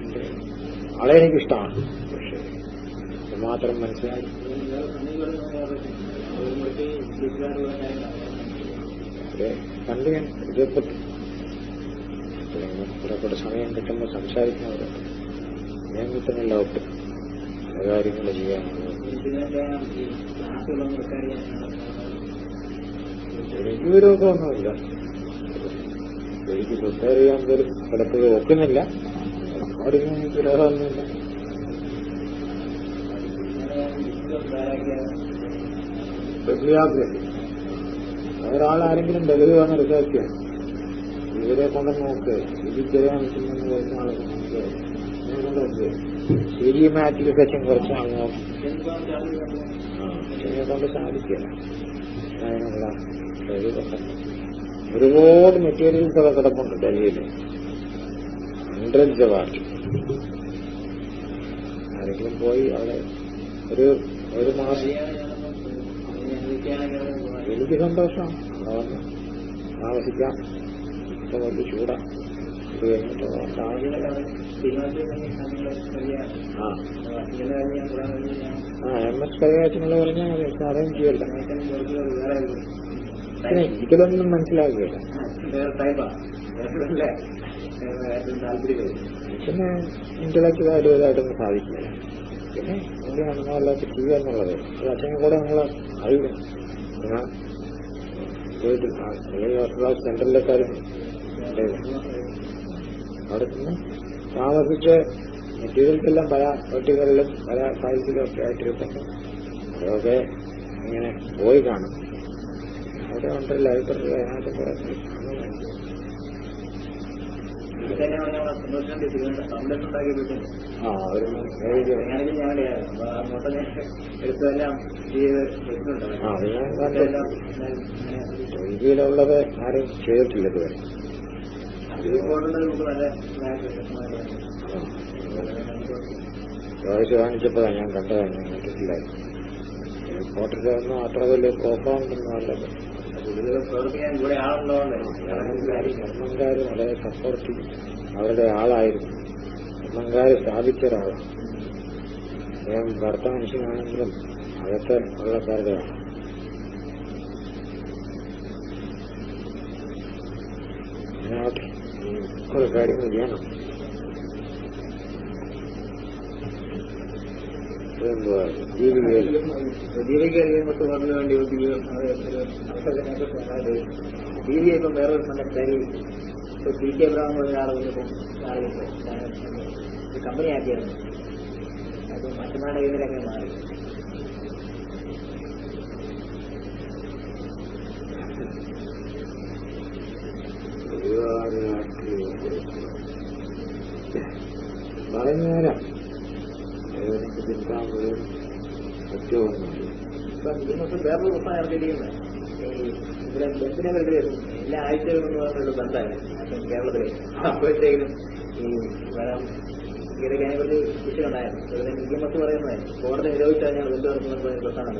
ന്റെ ആളെ എനിക്കിഷ്ടമാണ്. പക്ഷേ മാത്രം മനസ്സിലായി കണ്ടു ഞാൻ പരിചയപ്പെട്ടു. കുറെ സമയം കിട്ടുമ്പോൾ സംസാരിക്കുന്നവരുണ്ട്. ഞാൻ കിട്ടുന്നില്ല ഒട്ട് പല കാര്യങ്ങൾ ചെയ്യാനുള്ളത്. എനിക്ക് വിവരമൊക്കെ ഒന്നുമില്ല. എനിക്ക് പ്രിപ്പയർ ചെയ്യാൻ പോലും പലപ്പോഴും ഒക്കുന്നില്ല. അവിടെയൊന്നും എനിക്ക് വിരോധമൊന്നുമില്ല. ബിബ്ലിയോഗ്രഫി ഒരാളാരെങ്കിലും ഡെലിവറി വന്ന റിസർച്ച് ചെയ്യണം. ഇവരെ കൊണ്ടൊന്ന് നോക്ക്, ഇതിരിച്ചറിയാൻ പറ്റുമെന്ന് പറയുന്ന ആളൊക്കെ നോക്കുക. ശരിയുമായിട്ടുള്ള സെക്ഷൻ കുറച്ച് നാൾ നോക്കി ഇതിനെ കൊണ്ട് സാധിക്കില്ല. അതിനുള്ള കഴിവൊക്കെ ഒരുപാട് മെറ്റീരിയൽസ് ഒക്കെ കിടപ്പുണ്ട് ഡൽഹിയിൽ. Hundreds of art. ആരെങ്കിലും പോയി അവിടെ ഒരു മാസം എനിക്ക് സന്തോഷമാണ്. അവിടെ വന്ന് താമസിക്കാം. ഇപ്പൊ വലിയ ചൂടാ. ഇത് കഴിഞ്ഞിട്ട് MS കൈകാര്യങ്ങൾ പറഞ്ഞാൽ മതി. സാധനം ചെയ്യല്ല. എനിക്കതൊന്നും മനസ്സിലാക്കുകയില്ല. പിന്നെ ഇന്റലക്ച്വലായിട്ട് ഇതായിട്ടൊന്നും സാധിക്കില്ല. പിന്നെ എന്തിനാണെന്നോ അല്ലാത്ത ചെയ്യുക എന്നുള്ളത് അത് അച്ഛനെ കൂടെ നമ്മൾ അറിയണം. ഞാൻ ഓർത്തഡോക്സ് സെന്ററിലേക്കാരും അവിടെ നിന്ന് താമസിച്ച് മെറ്റീരിയൽസ് എല്ലാം പല വെട്ടികളിലും പല ഫയൽസിലും ഒക്കെ ആയിട്ടിരിപ്പുണ്ട്. അതൊക്കെ ഇങ്ങനെ പോയി കാണും. അവിടെ ഉണ്ട് ലൈബ്രറി. അതിനകത്ത് കുറെ രീതിയിലുള്ളത് ആരും ചെയ്തിട്ടില്ല ഇതുവരെ. ചോയ്സ് കാണിച്ചപ്പോഴാണ് ഞാൻ കണ്ടതാണ്. ഞാൻ കണ്ടിട്ടില്ലായിരുന്നു. റിപ്പോർട്ടിലൊന്നും അത്ര വലിയ പ്രോഗ്രാമൊന്നും അല്ലത്. ധർമ്മങ്കാര് വളരെ സപ്പോർട്ട് ചെയ്യും. അവരുടെ ആളായിരുന്നു. ധർമ്മങ്കാര് സ്ഥാപിച്ച ഒരാളാണ്. അദ്ദേഹം ഭർത്ത മനുഷ്യനാണെങ്കിലും അകത്ത് ഉള്ള കരുതയാണ്. അതിനകത്ത് കുറെ കാര്യങ്ങൾ ചെയ്യണം. ജീവിതത്തിന് വേണ്ടി ജീവിയെ ഇപ്പം വേറെ കണ്ടായി പി കെ ബ്രാഹ്മൺ ഒരാളെ കമ്പനി ആക്കിയാണ്. അത് മറ്റന്നാളുടെ കയ്യിലൊക്കെ മാറി. പറഞ്ഞുതരാം. ചിന്താൻ പറ്റുമെന്നില്ല. ഇപ്പം ഇതിനൊക്കെ വേറൊരു പ്രശ്നം ഇറക്കിയിരിക്കുന്നത് ഇവിടെ ബസ്സിനകത്ത് എല്ലാ ആഴ്ചകളും എന്ന് പറഞ്ഞൊരു ബന്ധമാണ് അപ്പം കേരളത്തില്. അപ്പോഴത്തേക്കും ഈ വരാൻ ഇതൊക്കെ അതിനെക്കുറിച്ച് വിഷയമുണ്ടായിരുന്നു. ഇ.എം.എസ് പറയുന്നത് കോടതി നിരോധിച്ചാൽ ഞാൻ ബന്ധു നടത്തുന്ന പ്രശ്നമാണ്.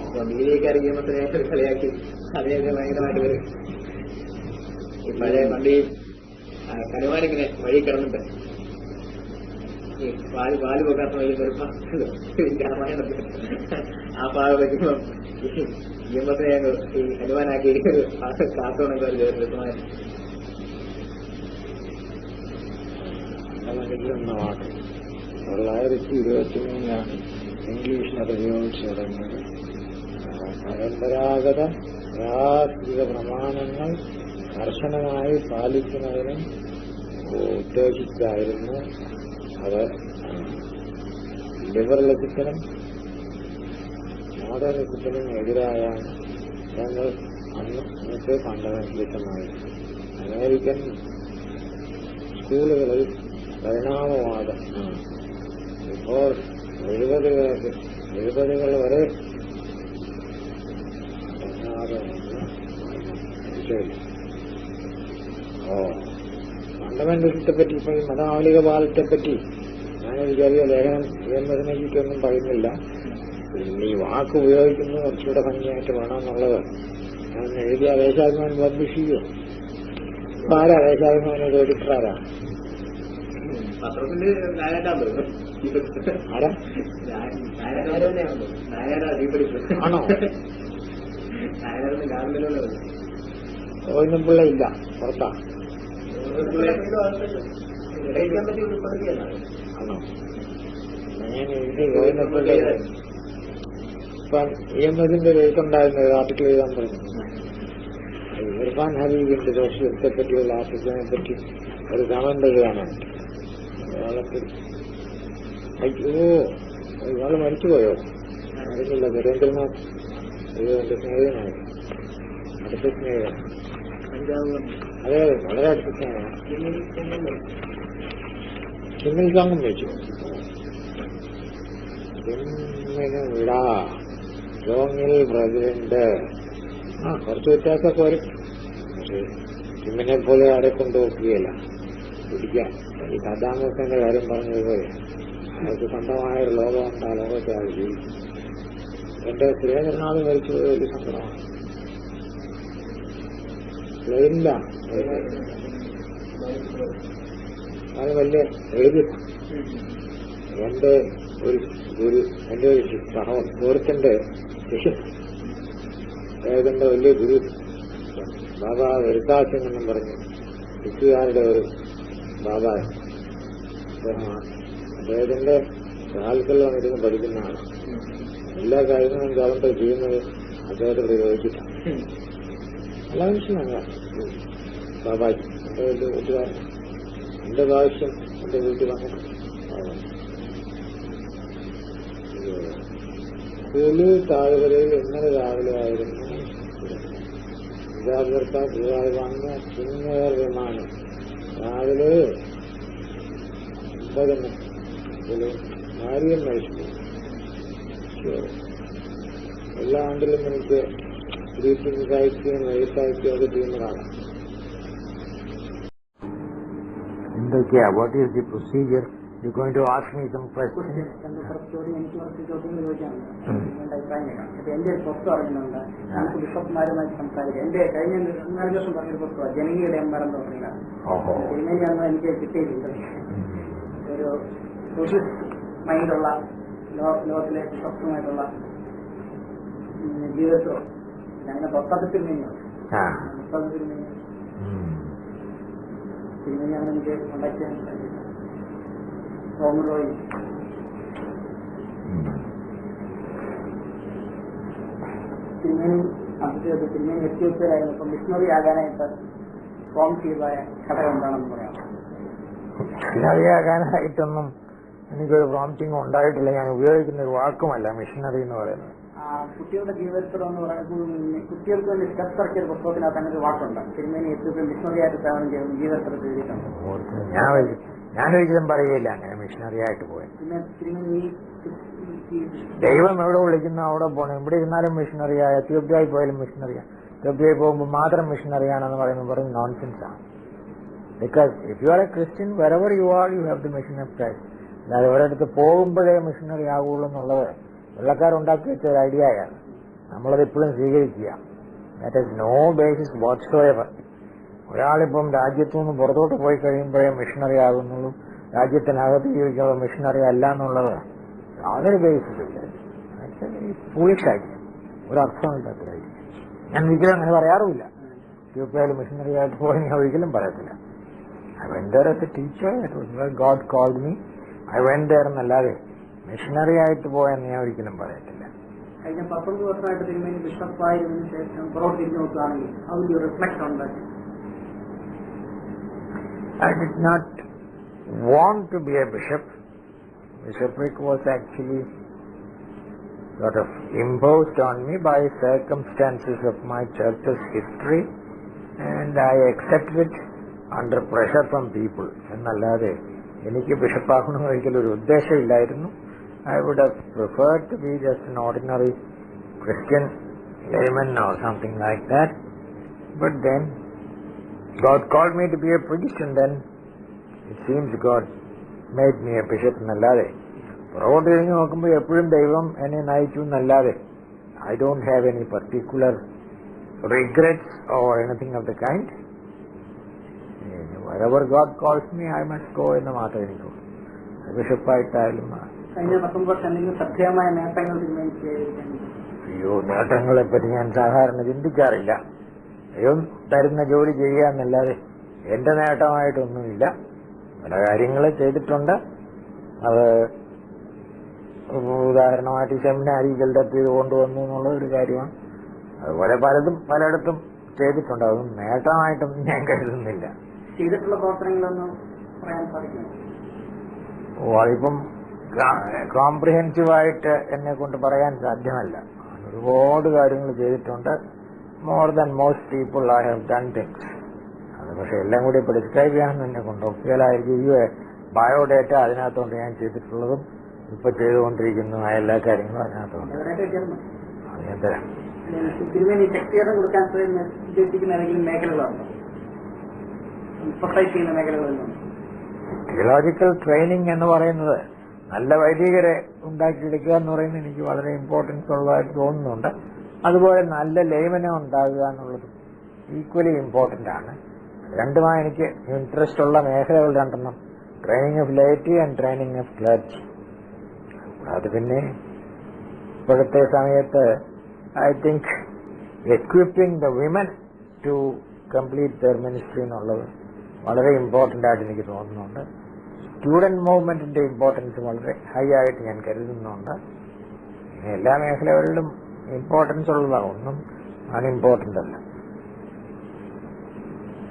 അപ്പം ബി.ജെക്കാർ ഇ.എം.എസിനെ കളിയാക്കി അതിനെയൊക്കെ ഭയങ്കരമായിട്ട് വരും. ഈ പഴയ വണ്ടി കരുവാനിങ്ങനെ വഴി കിടന്നിട്ട് ഈ പാല് പോകാത്ത വഴി വരുമ്പോ രാമായണത്തിൽ ആ ഭാഗം വയ്ക്കുമ്പം ഇ.എം.എസിനെ ഈ ഹനുമാനാക്കി കാത്തോണൊക്കെ ഒരു രസമായിരുന്നു. എന്ന വാക്ക് 1923 ഇംഗ്ലീഷിനെ പ്രയോഗിച്ചു തുടങ്ങിയത്. പരമ്പരാഗത രാഷ്ട്രീയ പ്രമാണങ്ങൾ കർശനമായി പാലിക്കുന്നതിനും ഉദ്ദേശിച്ചായിരുന്നു. അത് ലിബറലിസത്തിനും മോഡേണിസത്തിനും എതിരായാണ് ഞങ്ങൾ അന്നത്തെ ഫണ്ടമെന്റലിസമായിരുന്നു. അമേരിക്കൻ സ്കൂളുകളിൽ പരിണാമവാദം ഇപ്പോൾ 70 വരെ ഫണ്ടമെന്റലിസത്തെ പറ്റി, ഇപ്പൊ ഈ മതമൗലിക വാദത്തെ പറ്റി ഞാനൊരു ചെറിയ ലേഖനം എന്നതിനെക്കുറിച്ചൊന്നും പറയുന്നില്ല. പിന്നെ ഈ വാക്ക് ഉപയോഗിക്കുന്നത് കുറച്ചുകൂടെ ഭംഗിയായിട്ട് വേണമെന്നുള്ളത് ഞാൻ എഴുതിയ ദേശാഭിമാൻ പബ്ലിഷ് ആരാ ദേശാഭിമാനോട് എഡിറ്ററാരാണ്? പത്രത്തിന്റെ നായകാൻ ആരാ? ആണോ? ഗോവിന്ദൻപിള്ള ഇല്ല, പുറത്താ. ആണോ? ഞാൻ എഴുതി ഗോവിന്ദൻപിള്ള ഇപ്പം ഇ.എം.എസിന്റെ എഴുത്തുണ്ടായിരുന്ന ഒരു ആർട്ടിക്കിൾ എഴുതാൻ പറഞ്ഞു. ഇർഫാൻ ഹബീബിന്റെ ദോഷത്തെ പറ്റിയുള്ള ആർട്ടിക്കിളിനെ പറ്റി ഒരു കമന്റ് എഴുതാനുണ്ട്. മലയാളത്തിൽ അയ്യോ ഇയാള് മരിച്ചുപോയോ? അറിഞ്ഞില്ല. സുരേന്ദ്രനാഥ് എന്റെ സ്നേഹിതനാണ്, അടുത്ത സ്നേഹിതൻ. അതെ, വളരെ അടുത്ത സ്നേഹമാണ്. കിമ്മിൽ സോങ്ങും വെച്ചു. കിമ്മിന് വിടാ സോങ്ങിൽ പ്രസിഡന്റ് കുറച്ച് വ്യത്യാസമൊക്കെ വരും. പക്ഷെ കിമ്മിനെ പോലെ ആരെ കൊണ്ടുപോക്കുകയില്ല പിടിക്കാൻ. ഈ സദ്ദാം ഹുസൈന്റെ കാര്യം പറഞ്ഞതുപോലെ അവർക്ക് സ്വന്തമായൊരു ലോകമുണ്ട്. ആ ലോകത്തെ അവർ ജീവിക്കും. എന്റെ സുരേന്ദ്രനാഥ് മരിച്ചുപോയ ഒരു സങ്കടമാണ്. പ്ലെയിനില്ല, അത് വലിയ എഴുതി. എന്റെ ഒരു സുഹൃത്തിന്റെ ഏതെന്റെ വലിയ ഗുരു ബാബ വെരുത്താസിംഗ് എന്നും പറഞ്ഞു, സിഖുകാരുടെ ഒരു ബാബ അദ്ദേഹത്തിന്റെ കാൽക്കെല്ലാം ഇരുന്ന് പഠിക്കുന്ന ആളാണ്. എല്ലാ കാര്യങ്ങളും ഗവൺമെന്റ് ചെയ്യുന്നത് അദ്ദേഹത്തെ പ്രയോഗിച്ചിട്ടാണ്. നല്ല മനുഷ്യനാണ് ബാബാജി. എന്റെ വലിയ കൂട്ടുകാരൻ. എന്റെ പ്രാവശ്യം എന്റെ വീട്ടിൽ വന്നിട്ടുണ്ട്. കുളു താഴ്വരയിൽ ഇന്നലെ രാവിലെ ആയിരുന്നു പുതുതായി വന്ന സിംഗർ വിമാനം. രാവിലെ 9 ഭാര്യയും മരിച്ചു. എല്ലാ ആണ്ടിലും എനിക്ക് ഗ്രീറ്റിംഗ് സാഹിത്യം എഴുത്താഹിത്യം ഒക്കെ ചെയ്യുന്നതാണ്. എന്തൊക്കെയാ? What is the procedure? You going to ask me some questions? എന്റെ ഒരു പുസ്തകം അറിയുന്നുണ്ട്. നമുക്ക് ബിഷപ്പ്മാരുമായി സംസാരിക്കാം. എന്റെ കഴിഞ്ഞ 4 ദിവസം പറഞ്ഞൊരു പുസ്തകം ജനകീയുടെ എമ്പറം തുടങ്ങിയതാണ്. തിരുമേനിയാണെന്ന് എനിക്ക് കിട്ടിയിട്ടുണ്ട്. ഒരു സോഷ്യലിസ്റ്റ് മൈൻഡുള്ള ലോകത്തിലെ ബിഷപ്പുമായിട്ടുള്ള ജീവിതത്തിലോ ഞങ്ങളുടെ തൊട്ടത്തിൽ നിന്നോ തൊട്ടത്തിൽ നിന്ന് തിരുമേനിയാണ് എനിക്ക് കോണ്ടാക്ട് ചെയ്യാൻ സാധിച്ചത്. റോമറോയി തിരുമേനി അഭിഷേകത്തിൽ തിരുമേനി എത്തിയപ്പോഴായിരുന്നു. ഇപ്പം മിഷണറി ആകാനായിട്ട് ഫോം ചെയ്തതായ ഘടകം എന്താണെന്ന് പറയാം. മിഷണറി ആകാനായിട്ടൊന്നും എനിക്കൊരു പ്രോംപ്റ്റിംഗ് ഉണ്ടായിട്ടില്ല. ഞാൻ ഉപയോഗിക്കുന്ന ഒരു വാക്കുമല്ല മിഷണറി എന്ന് പറയുന്നത്. കുട്ടികളുടെ ജീവിതത്തിലെന്ന് പറയുന്നത് കുട്ടികൾക്ക് വേണ്ടി സ്റ്റെപ്പ് ഇറക്കിയ ഒരു പുസ്തകത്തിനകത്ത് അങ്ങനെ ഒരു വാക്കുണ്ട്. തിരുമേനി എത്തിയപ്പോൾ മിഷണറി ആയിട്ട് സേവനം ചെയ്യുന്ന ജീവിതത്തിൽ എഴുതിയിട്ടുണ്ട്. ഞാനൊരിക്കലും പറയുകയില്ല അങ്ങനെ മിഷണറി ആയിട്ട് പോയി. പിന്നെ തിരുമേനി ദൈവം എവിടെ വിളിക്കുന്ന അവിടെ പോകണം. ഇവിടെ ഇരുന്നാലും മിഷണറിയായ എത്യോപ്യയിൽ പോയാലും മിഷണറിയാണ്. എത്യോപ്യയിൽ പോകുമ്പോൾ മാത്രം മിഷണറിയാണെന്ന് പറയുന്നത് നോൺസെൻസ് ആണ്. Because if you are A Christian wherever you are you have the mission of Christ. അല്ലാതെ ഒരിടത്ത് പോകുമ്പോഴേ മിഷണറി ആകുള്ളൂ എന്നുള്ളത് വെള്ളക്കാരുണ്ടാക്കി വെച്ച ഒരു ഐഡിയയാണ്. നമ്മളത് ഇപ്പോഴും സ്വീകരിക്കുക. That is no basis whatsoever. ഒരാളിപ്പം രാജ്യത്തുനിന്ന് പുറത്തോട്ട് പോയി കഴിയുമ്പോഴേ മിഷണറി ആകുന്നുള്ളൂ, രാജ്യത്തിനകത്ത് ജീവിക്കുന്നത് മിഷണറി അല്ല എന്നുള്ളത് യാതൊരു ബേസിസ് ഇല്ല. ഫൂളിഷായിട്ട് ഒരർത്ഥമില്ലാത്തതായിരിക്കും. ഞാൻ ഒരിക്കലും അങ്ങനെ പറയാറുമില്ല. എത്യോപ്യയിൽ മിഷണറി ആയിട്ട് പോയി ഞാൻ ഒരിക്കലും പറയത്തില്ല. I went there as a teacher. It was where God called me. I went there എന്നല്ലാതെ മിഷണറി ആയിട്ട് പോയെന്ന് ഞാൻ ഒരിക്കലും പറയത്തില്ല. കഴിഞ്ഞ 19 വർഷമായിട്ട് തിരുമേനി ബിഷപ്പായതിനു ശേഷം പുറത്ത് തിരിഞ്ഞു നോക്കുകയാണെങ്കിൽ how will you reflect on that? I did not want to be a bishop. Bishopric was actually sort of imposed on me by circumstances of my church's history, and I accepted it under pressure from people. എന്നല്ലാതെ എനിക്ക് ബിഷപ്പാക്കണമെന്ന് ഒരിക്കലും ഒരു ഉദ്ദേശമില്ലായിരുന്നു. I would have preferred to be just an ordinary Christian layman or something like that. But then God called me to be a priest, and then it seems God made me a bishop എന്നല്ലാതെ പുറകോട്ട് തിരിഞ്ഞു നോക്കുമ്പോൾ എപ്പോഴും ദൈവം എന്നെ നയിച്ചു എന്നല്ലാതെ I don't have any particular regrets or anything of the kind. Wherever God calls me, I must go എന്ന് മാത്രമേ എനിക്കുള്ളൂ. ബിഷപ്പായിട്ടായാലും കഴിഞ്ഞ 19 വർഷം എന്തെങ്കിലും ശ്രദ്ധേയമായ നേട്ടങ്ങൾ തിരുമേനിക്ക് അയ്യോ നേട്ടങ്ങളെപ്പറ്റി ഞാൻ സാധാരണ ചിന്തിക്കാറില്ല. ദൈവം തരുന്ന ജോലി ചെയ്യുക എന്നല്ലാതെ എന്റെ നേട്ടമായിട്ടൊന്നുമില്ല. പല കാര്യങ്ങൾ ചെയ്തിട്ടുണ്ട്. അത് ഉദാഹരണമായിട്ട് സെമിനാരി ബിൽഡപ്പ് ചെയ്ത് കൊണ്ടുവന്നു എന്നുള്ള ഒരു കാര്യമാണ്. അതുപോലെ പലതും പലയിടത്തും ചെയ്തിട്ടുണ്ട്. അതൊന്നും നേട്ടമായിട്ടൊന്നും ഞാൻ കരുതുന്നില്ല. ചെയ്തിട്ടുള്ള പ്രവർത്തനങ്ങളൊന്നും പറയാൻ സാധിക്കുന്നു. അതിപ്പം കോംപ്രിഹെൻസീവായിട്ട് എന്നെ കൊണ്ട് പറയാൻ സാധ്യമല്ല. ഒരുപാട് കാര്യങ്ങൾ ചെയ്തിട്ടുണ്ട്. More than most people I have done things. അത് പക്ഷെ എല്ലാം കൂടി ഇപ്പോൾ ഡിസ്ക്രൈബ് ചെയ്യാമെന്ന് എന്നെ കൊണ്ട് ഒക്കെയായിരിക്കും. ഈ ബയോഡേറ്റ അതിനകത്തോണ്ട് ഞാൻ ചെയ്തിട്ടുള്ളതും ഇപ്പൊ ചെയ്തുകൊണ്ടിരിക്കുന്നതുമായ എല്ലാ കാര്യങ്ങളും അതിനകത്തുണ്ട്. അത് ഞാൻ തരാം. തിരുമേനി ശക്തിയോടെ കൊടുക്കാൻ ഉദ്ദേശിക്കുന്ന ഏതെങ്കിലും മേഖലകളുണ്ടോ? എംഫസൈസ് ചെയ്യുന്ന മേഖലകളൊന്നും? തിയോളജിക്കൽ ട്രെയിനിങ് എന്ന് പറയുന്നത് നല്ല വൈദികരെ ഉണ്ടാക്കിയെടുക്കുക എന്ന് പറയുന്നത് എനിക്ക് വളരെ ഇമ്പോർട്ടൻസ് ഉള്ളതായിട്ട് തോന്നുന്നുണ്ട്. അതുപോലെ നല്ല ലേമനം ഉണ്ടാകുക എന്നുള്ളത് ഈക്വലി ഇമ്പോർട്ടന്റ് ആണ്. രണ്ടുമായി എനിക്ക് ഇൻട്രസ്റ്റ് ഉള്ള മേഖലകൾ രണ്ടെണ്ണം: training of laity and training of clergy. അത് പിന്നെ ഇപ്പോഴത്തെ സമയത്ത് I think equipping the women to complete their ministry എന്നുള്ളത് വളരെ ഇമ്പോർട്ടന്റ് ആയിട്ട് എനിക്ക് തോന്നുന്നുണ്ട്. സ്റ്റുഡന്റ് മൂവ്മെന്റിന്റെ ഇമ്പോർട്ടൻസ് വളരെ ഹൈ ആയിട്ട് ഞാൻ കരുതുന്നുണ്ട്. എല്ലാ മേഖലകളിലും ഇമ്പോർട്ടൻസ് ഉള്ളതാണ്, ഒന്നും അൺഇമ്പോർട്ടന്റ് അല്ല.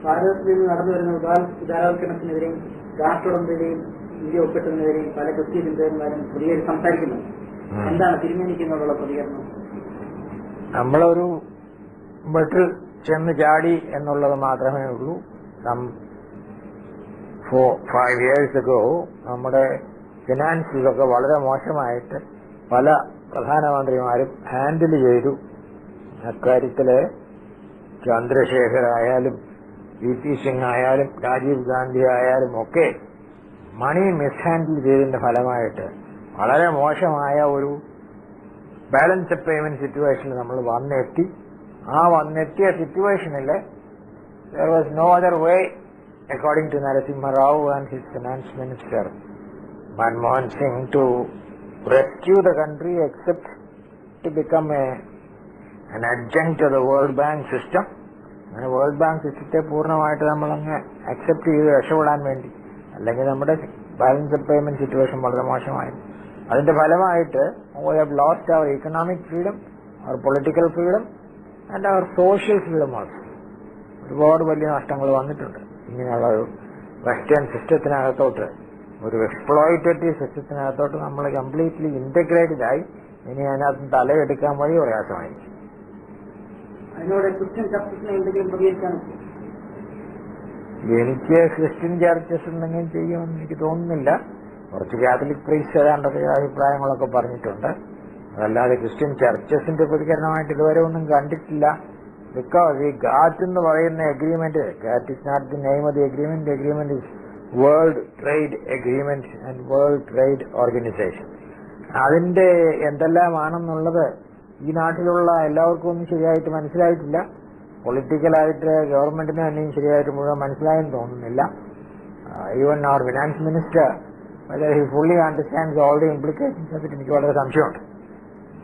ഭാരതത്തിൽ നിന്ന് നടന്നു വരുന്ന ഉദാരവൽക്കരണത്തിനെതിരെയും രാഷ്ട്രോടമ്പതിരെയും ഇന്ത്യ ഒപ്പിട്ടതിനെതിരെയും പല ക്രിസ്ത്യ ചിന്തകന്മാരും പ്രതികരണം സംസാരിക്കുന്നു. എന്താണ് തിരുമേനിക്കുന്നതിനുള്ള പ്രതികരണം? നമ്മളൊരു ബട്ടിൽ ചെന്ന് ചാടി എന്നുള്ളത് മാത്രമേ ഉള്ളൂ. 4-5 years ago നമ്മുടെ ഫിനാൻസിലൊക്കെ വളരെ മോശമായിട്ട് പല പ്രധാനമന്ത്രിമാരും ഹാൻഡിൽ ചെയ്തു. അക്കാര്യത്തില് ചന്ദ്രശേഖർ ആയാലും VP സിംഗ് ആയാലും രാജീവ് ഗാന്ധി ആയാലും ഒക്കെ മണി മിസ്ഹാൻഡിൽ ചെയ്തതിന്റെ ഫലമായിട്ട് വളരെ മോശമായ ഒരു ബാലൻസ് ഓഫ് പേയ്മെന്റ് സിറ്റുവേഷനിൽ നമ്മൾ വന്നെത്തി. ആ വന്നെത്തിയ സിറ്റുവേഷനിൽ there was no other way, according to Narasimha Rao and his finance minister Manmohan Singh, to rescue the country except to become an adjunct to the World Bank system. അങ്ങനെ world bank സിസ്റ്റത്തെ പൂർണ്ണമായിട്ട് നമ്മളങ്ങ് accept ചെയ്ത് രക്ഷപ്പെടാൻ വേണ്ടി, അല്ലെങ്കിൽ നമ്മുടെ balance of payment situation വളരെ മോശമായിരുന്നു. അതിന്റെ ഫലമായിട്ട് we have lost our economic freedom, our political freedom and our social freedom also. ഒരുപാട് വലിയ നഷ്ടങ്ങൾ വന്നിട്ടുണ്ട്. ഇങ്ങനെയുള്ള ഒരു വെസ്റ്റേൺ സിസ്റ്റത്തിനകത്തോട്ട്, ഒരു എക്സ്പ്ലോയിറ്റേറ്റീവ് സിസ്റ്റത്തിനകത്തോട്ട് നമ്മൾ കംപ്ലീറ്റ്ലി ഇന്റഗ്രേറ്റഡ് ആയി ഇനി അതിനകത്ത് തലയെടുക്കാൻ വഴി പ്രയാസമായി. അതിനോട് ക്രിസ്ത്യൻ ചർച്ചസിനെ എന്തെങ്കിലും പ്രതികരിക്കാനോ? എനിക്ക് ക്രിസ്ത്യൻ ചർച്ചസ് എന്തെങ്കിലും ചെയ്യുമെന്ന് എനിക്ക് തോന്നുന്നില്ല. കുറച്ച് കാത്തലിക് പ്രീസ്റ്റ് ഏതാണ്ടൊക്കെ അഭിപ്രായങ്ങളൊക്കെ പറഞ്ഞിട്ടുണ്ട്. അതല്ലാതെ ക്രിസ്ത്യൻ ചർച്ചസിന്റെ പ്രതികരണമായിട്ട് ഇതുവരെ ഒന്നും കണ്ടിട്ടില്ല. ബിക്കോസ് ഈ ഗാറ്റ് എന്ന് പറയുന്ന agreement, GATT is not the name of the agreement. Agreement is world trade agreement and world trade organisation. അതിന്റെ എന്തെല്ലാമാണെന്നുള്ളത് ഈ നാട്ടിലുള്ള എല്ലാവർക്കും ഒന്നും ശരിയായിട്ട് മനസ്സിലായിട്ടില്ല. പൊളിറ്റിക്കലായിട്ട് ഗവൺമെന്റിന് തന്നെയും ശരിയായിട്ട് മുഴുവൻ മനസ്സിലായെന്ന് തോന്നുന്നില്ല. ഈവൻ അവർ finance minister whether he fully understands all the implications of it എനിക്ക് വളരെ സംശയമുണ്ട്.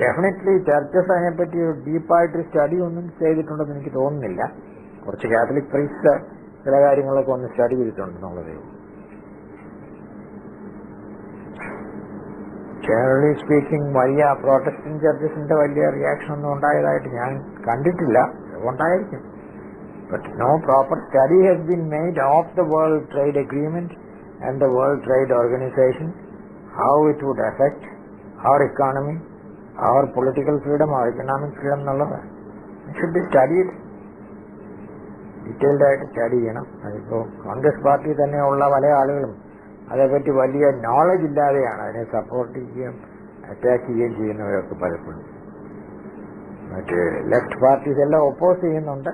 ഡെഫിനറ്റ്ലി ചർച്ചസ് അതിനെപ്പറ്റി ഒരു ഡീപ്പായിട്ട് സ്റ്റഡി ഒന്നും ചെയ്തിട്ടുണ്ടെന്ന് എനിക്ക് തോന്നുന്നില്ല. കുറച്ച് കാത്തലിക് പ്രീസ്റ്റ് ചില കാര്യങ്ങളൊക്കെ ഒന്ന് സ്റ്റഡി ചെയ്തിട്ടുണ്ടെന്നുള്ളതേ ഉള്ളൂ. ജനറലി സ്പീക്കിംഗ് വലിയ പ്രോട്ടസ്റ്റന്റ് ചർച്ചസിന്റെ വലിയ റിയാക്ഷൻ ഒന്നും ഉണ്ടായതായിട്ട് ഞാൻ കണ്ടിട്ടില്ല. ഉണ്ടായിരിക്കും. But no proper study has been made of the world trade agreement and the World Trade Organization, how it would affect our economy, our political freedom, our economic freedom എന്നുള്ളത് it should be studied. Detailed ആയിട്ട് study ചെയ്യണം. അതിപ്പോ Congress party തന്നെയുള്ള പല ആളുകളും അതേപറ്റി വലിയ knowledge ഇല്ലാതെയാണ് അതിനെ സപ്പോർട്ട് ചെയ്യുകയും അറ്റാക്ക് ചെയ്യുകയും ചെയ്യുന്നവരൊക്കെ പലപ്പോഴും. മറ്റ് ലെഫ്റ്റ് പാർട്ടീസ് എല്ലാം ഒപ്പോസ് ചെയ്യുന്നുണ്ട്.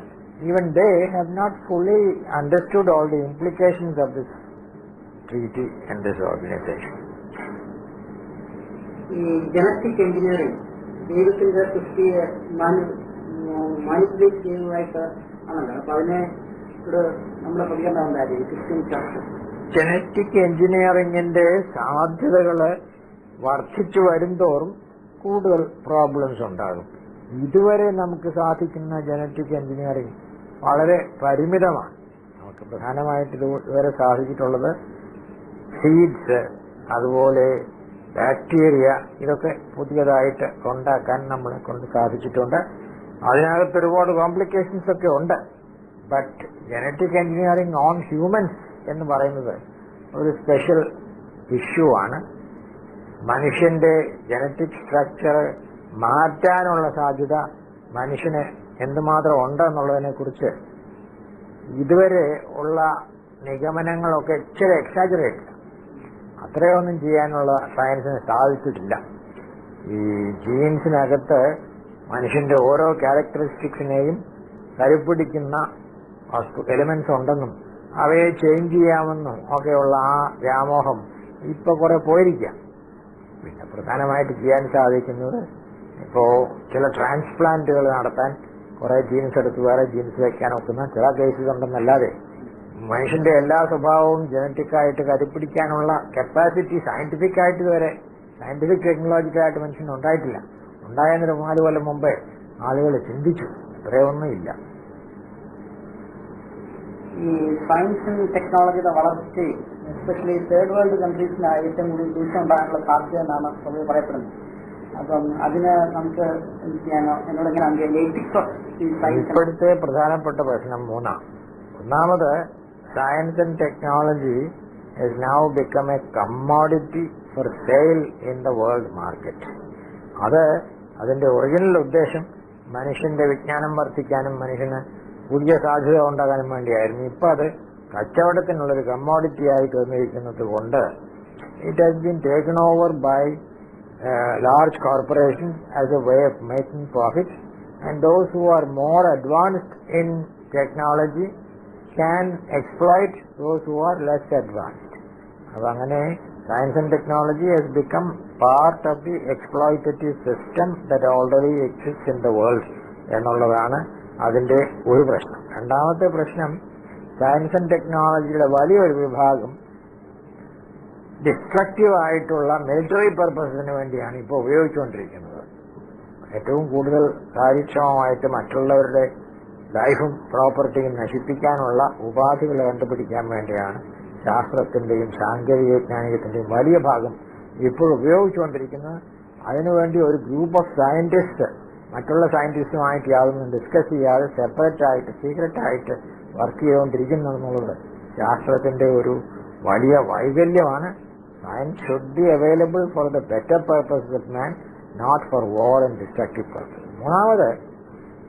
Even they have not fully understood all the implications of this treaty and this organization. ഈ ജനറ്റിക് എഞ്ചിനീയറിംഗ് ദൈവത്തിന്റെ സൃഷ്ടിയെ മാനിപ്പുലേറ്റ് ചെയ്യുന്നതായിട്ട് ആണല്ലോ. അപ്പൊ അതിനെ നമ്മളെ പ്രതികരണം ഉണ്ടായിരുന്നു ക്രിസ്ത്യൻ ചർച്ച. ജനറ്റിക് എഞ്ചിനീയറിംഗിന്റെ സാധ്യതകള് വർദ്ധിച്ചു വരുംതോറും കൂടുതൽ പ്രോബ്ലംസ് ഉണ്ടാകും. ഇതുവരെ നമുക്ക് സാധിക്കുന്ന ജനറ്റിക് എഞ്ചിനീയറിംഗ് വളരെ പരിമിതമാണ്. നമുക്ക് പ്രധാനമായിട്ട് ഇതുവരെ സാധിച്ചിട്ടുള്ളത് സീഡ്സ്, അതുപോലെ ബാക്ടീരിയ, ഇതൊക്കെ പുതിയതായിട്ട് ഉണ്ടാക്കാൻ നമ്മളെ കൊണ്ട് സാധിച്ചിട്ടുണ്ട്. അതിനകത്ത് ഒരുപാട് കോംപ്ലിക്കേഷൻസ് ഒക്കെ ഉണ്ട്. But genetic engineering on humans എന്ന് പറയുന്നത് ഒരു സ്പെഷ്യൽ ഇഷ്യൂ ആണ്. മനുഷ്യന്റെ ജനറ്റിക് സ്ട്രക്ചർ മാറ്റാനുള്ള സാധ്യത മനുഷ്യന് എന്തുമാത്രം ഉണ്ടെന്നുള്ളതിനെ കുറിച്ച് ഇതുവരെ ഉള്ള നിഗമനങ്ങളൊക്കെ ഇച്ചിരി എക്സാജറേറ്റ്. അത്രയൊന്നും ചെയ്യാനുള്ള സയൻസിന് സാധിച്ചിട്ടില്ല. ഈ ജീൻസിനകത്ത് മനുഷ്യന്റെ ഓരോ ക്യാരക്ടറിസ്റ്റിക്സിനെയും കരുപ്പിടിക്കുന്ന എലിമെന്റ്സ് ഉണ്ടെന്നും അവയെ ചേഞ്ച് ചെയ്യാമെന്നും ഒക്കെയുള്ള ആ വ്യാമോഹം ഇപ്പൊ കുറെ പോയിരിക്കാം. പിന്നെ പ്രധാനമായിട്ട് ചെയ്യാൻ സാധിക്കുന്നത് ഇപ്പോ ചില ട്രാൻസ്പ്ലാന്റുകൾ നടത്താൻ കുറെ ജീൻസ് എടുത്ത് വേറെ ജീൻസ് വെക്കാൻ ഒക്കുന്ന ചില കേസസ് ഉണ്ടെന്നല്ലാതെ മനുഷ്യന്റെ എല്ലാ സ്വഭാവവും ജനറ്റിക്കായിട്ട് കരുപ്പിടിക്കാനുള്ള കപ്പാസിറ്റി സയന്റിഫിക് ആയിട്ട് ഇതുവരെ സയന്റിഫിക് ടെക്നോളജിക്കലായിട്ട് മനുഷ്യന് ഉണ്ടായിട്ടില്ല. ഉണ്ടായതിന് 4 കൊല്ലം മുമ്പേ ആളുകൾ ചിന്തിച്ചു, അത്രയൊന്നും ഇല്ല. ഈ സയൻസ് ആൻഡ് ടെക്നോളജിയുടെ വളർച്ചയിൽ എസ്പെഷ്യലി തേർഡ് വേൾഡ് കൺട്രീസിന് ഏറ്റവും കൂടുതൽ ദൂഷ്യം ഉണ്ടാകാനുള്ള സാധ്യത എന്നാണ് പൊതുവെ പറയപ്പെടുന്നത്. അപ്പം അതിന് നമുക്ക് എന്ത് ചെയ്യാനോ എന്നോട് എങ്ങനെ ഇപ്പോഴത്തെ പ്രധാനപ്പെട്ട പ്രശ്നം 3. ഒന്നാമത്, science and technology has now become a commodity for sale in the world market. അതിന്റെ ഒറിജിനൽ ഉദ്ദേശം മനുഷ്യന്റെ വിജ്ഞാനം വർദ്ധിക്കാനും മനുഷ്യന് പുതിയ സാധ്യത ഉണ്ടാകാനും വേണ്ടിയായിരുന്നു. ഇപ്പൊ അത് കച്ചവടത്തിനുള്ളൊരു കമ്മോഡിറ്റി ആയി തീർന്നിരിക്കുന്നത് കൊണ്ട് it has been taken over by large corporations as a way of making profits, and those who are more advanced in technology can exploit those who are less advanced. Avangane science and technology has become part of the exploitative system that already exists in the world ennulladana adinte oru prashnam. Rendamathe prashnam, science and technology യുടെ വലിയൊരു വിഭാഗം destructive ആയിട്ടുള്ള military പർപ്പസിന് വേണ്ടിയാണ് ഇപ്പോൾ ഉപയോഗിച്ചുകൊണ്ടിരിക്കുന്നത്. ഏറ്റവും കൂടുതൽ കാര്യക്ഷമമായിട്ട് മറ്റുള്ളവരുടെ ലൈഫും പ്രോപ്പർട്ടിയും നശിപ്പിക്കാനുള്ള ഉപാധികൾ കണ്ടുപിടിക്കാൻ വേണ്ടിയാണ് ശാസ്ത്രത്തിന്റെയും സാങ്കേതിക വിജ്ഞാനികത്തിന്റെയും വലിയ ഭാഗം ഇപ്പോൾ ഉപയോഗിച്ചുകൊണ്ടിരിക്കുന്നത്. അതിനുവേണ്ടി ഒരു ഗ്രൂപ്പ് ഓഫ് സയന്റിസ്റ്റ് മറ്റുള്ള സയന്റിസ്റ്റുമായിട്ട് യാതൊന്നും ഡിസ്കസ് ചെയ്യാതെ സെപ്പറേറ്റ് ആയിട്ട് സീക്രട്ട് ആയിട്ട് വർക്ക് ചെയ്തുകൊണ്ടിരിക്കുന്നു എന്നുള്ളത് ശാസ്ത്രത്തിന്റെ ഒരു വലിയ വൈകല്യമാണ്. Science should be available for the better purpose of man, not for war and destructive purpose. മൂന്നാമത്,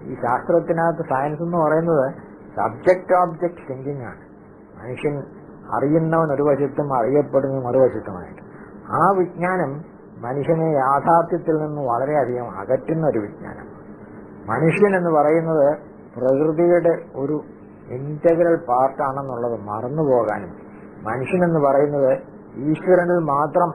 ഈ ശാസ്ത്രത്തിനകത്ത് സയൻസ് എന്ന് പറയുന്നത് സബ്ജക്ട് ഓബ്ജക്ട് തിങ്കിങ് ആണ്. മനുഷ്യൻ അറിയുന്നവൻ ഒരു വശത്തും അറിയപ്പെടുന്ന മറുവശത്തുമായിട്ട്. ആ വിജ്ഞാനം മനുഷ്യനെ യാഥാർത്ഥ്യത്തിൽ നിന്ന് വളരെയധികം അകറ്റുന്ന ഒരു വിജ്ഞാനം. മനുഷ്യൻ എന്ന് പറയുന്നത് പ്രകൃതിയുടെ ഒരു ഇന്റഗ്രൽ പാർട്ടാണെന്നുള്ളത് മറന്നുപോകാനും, മനുഷ്യനെന്ന് പറയുന്നത് ഈശ്വരനിൽ മാത്രം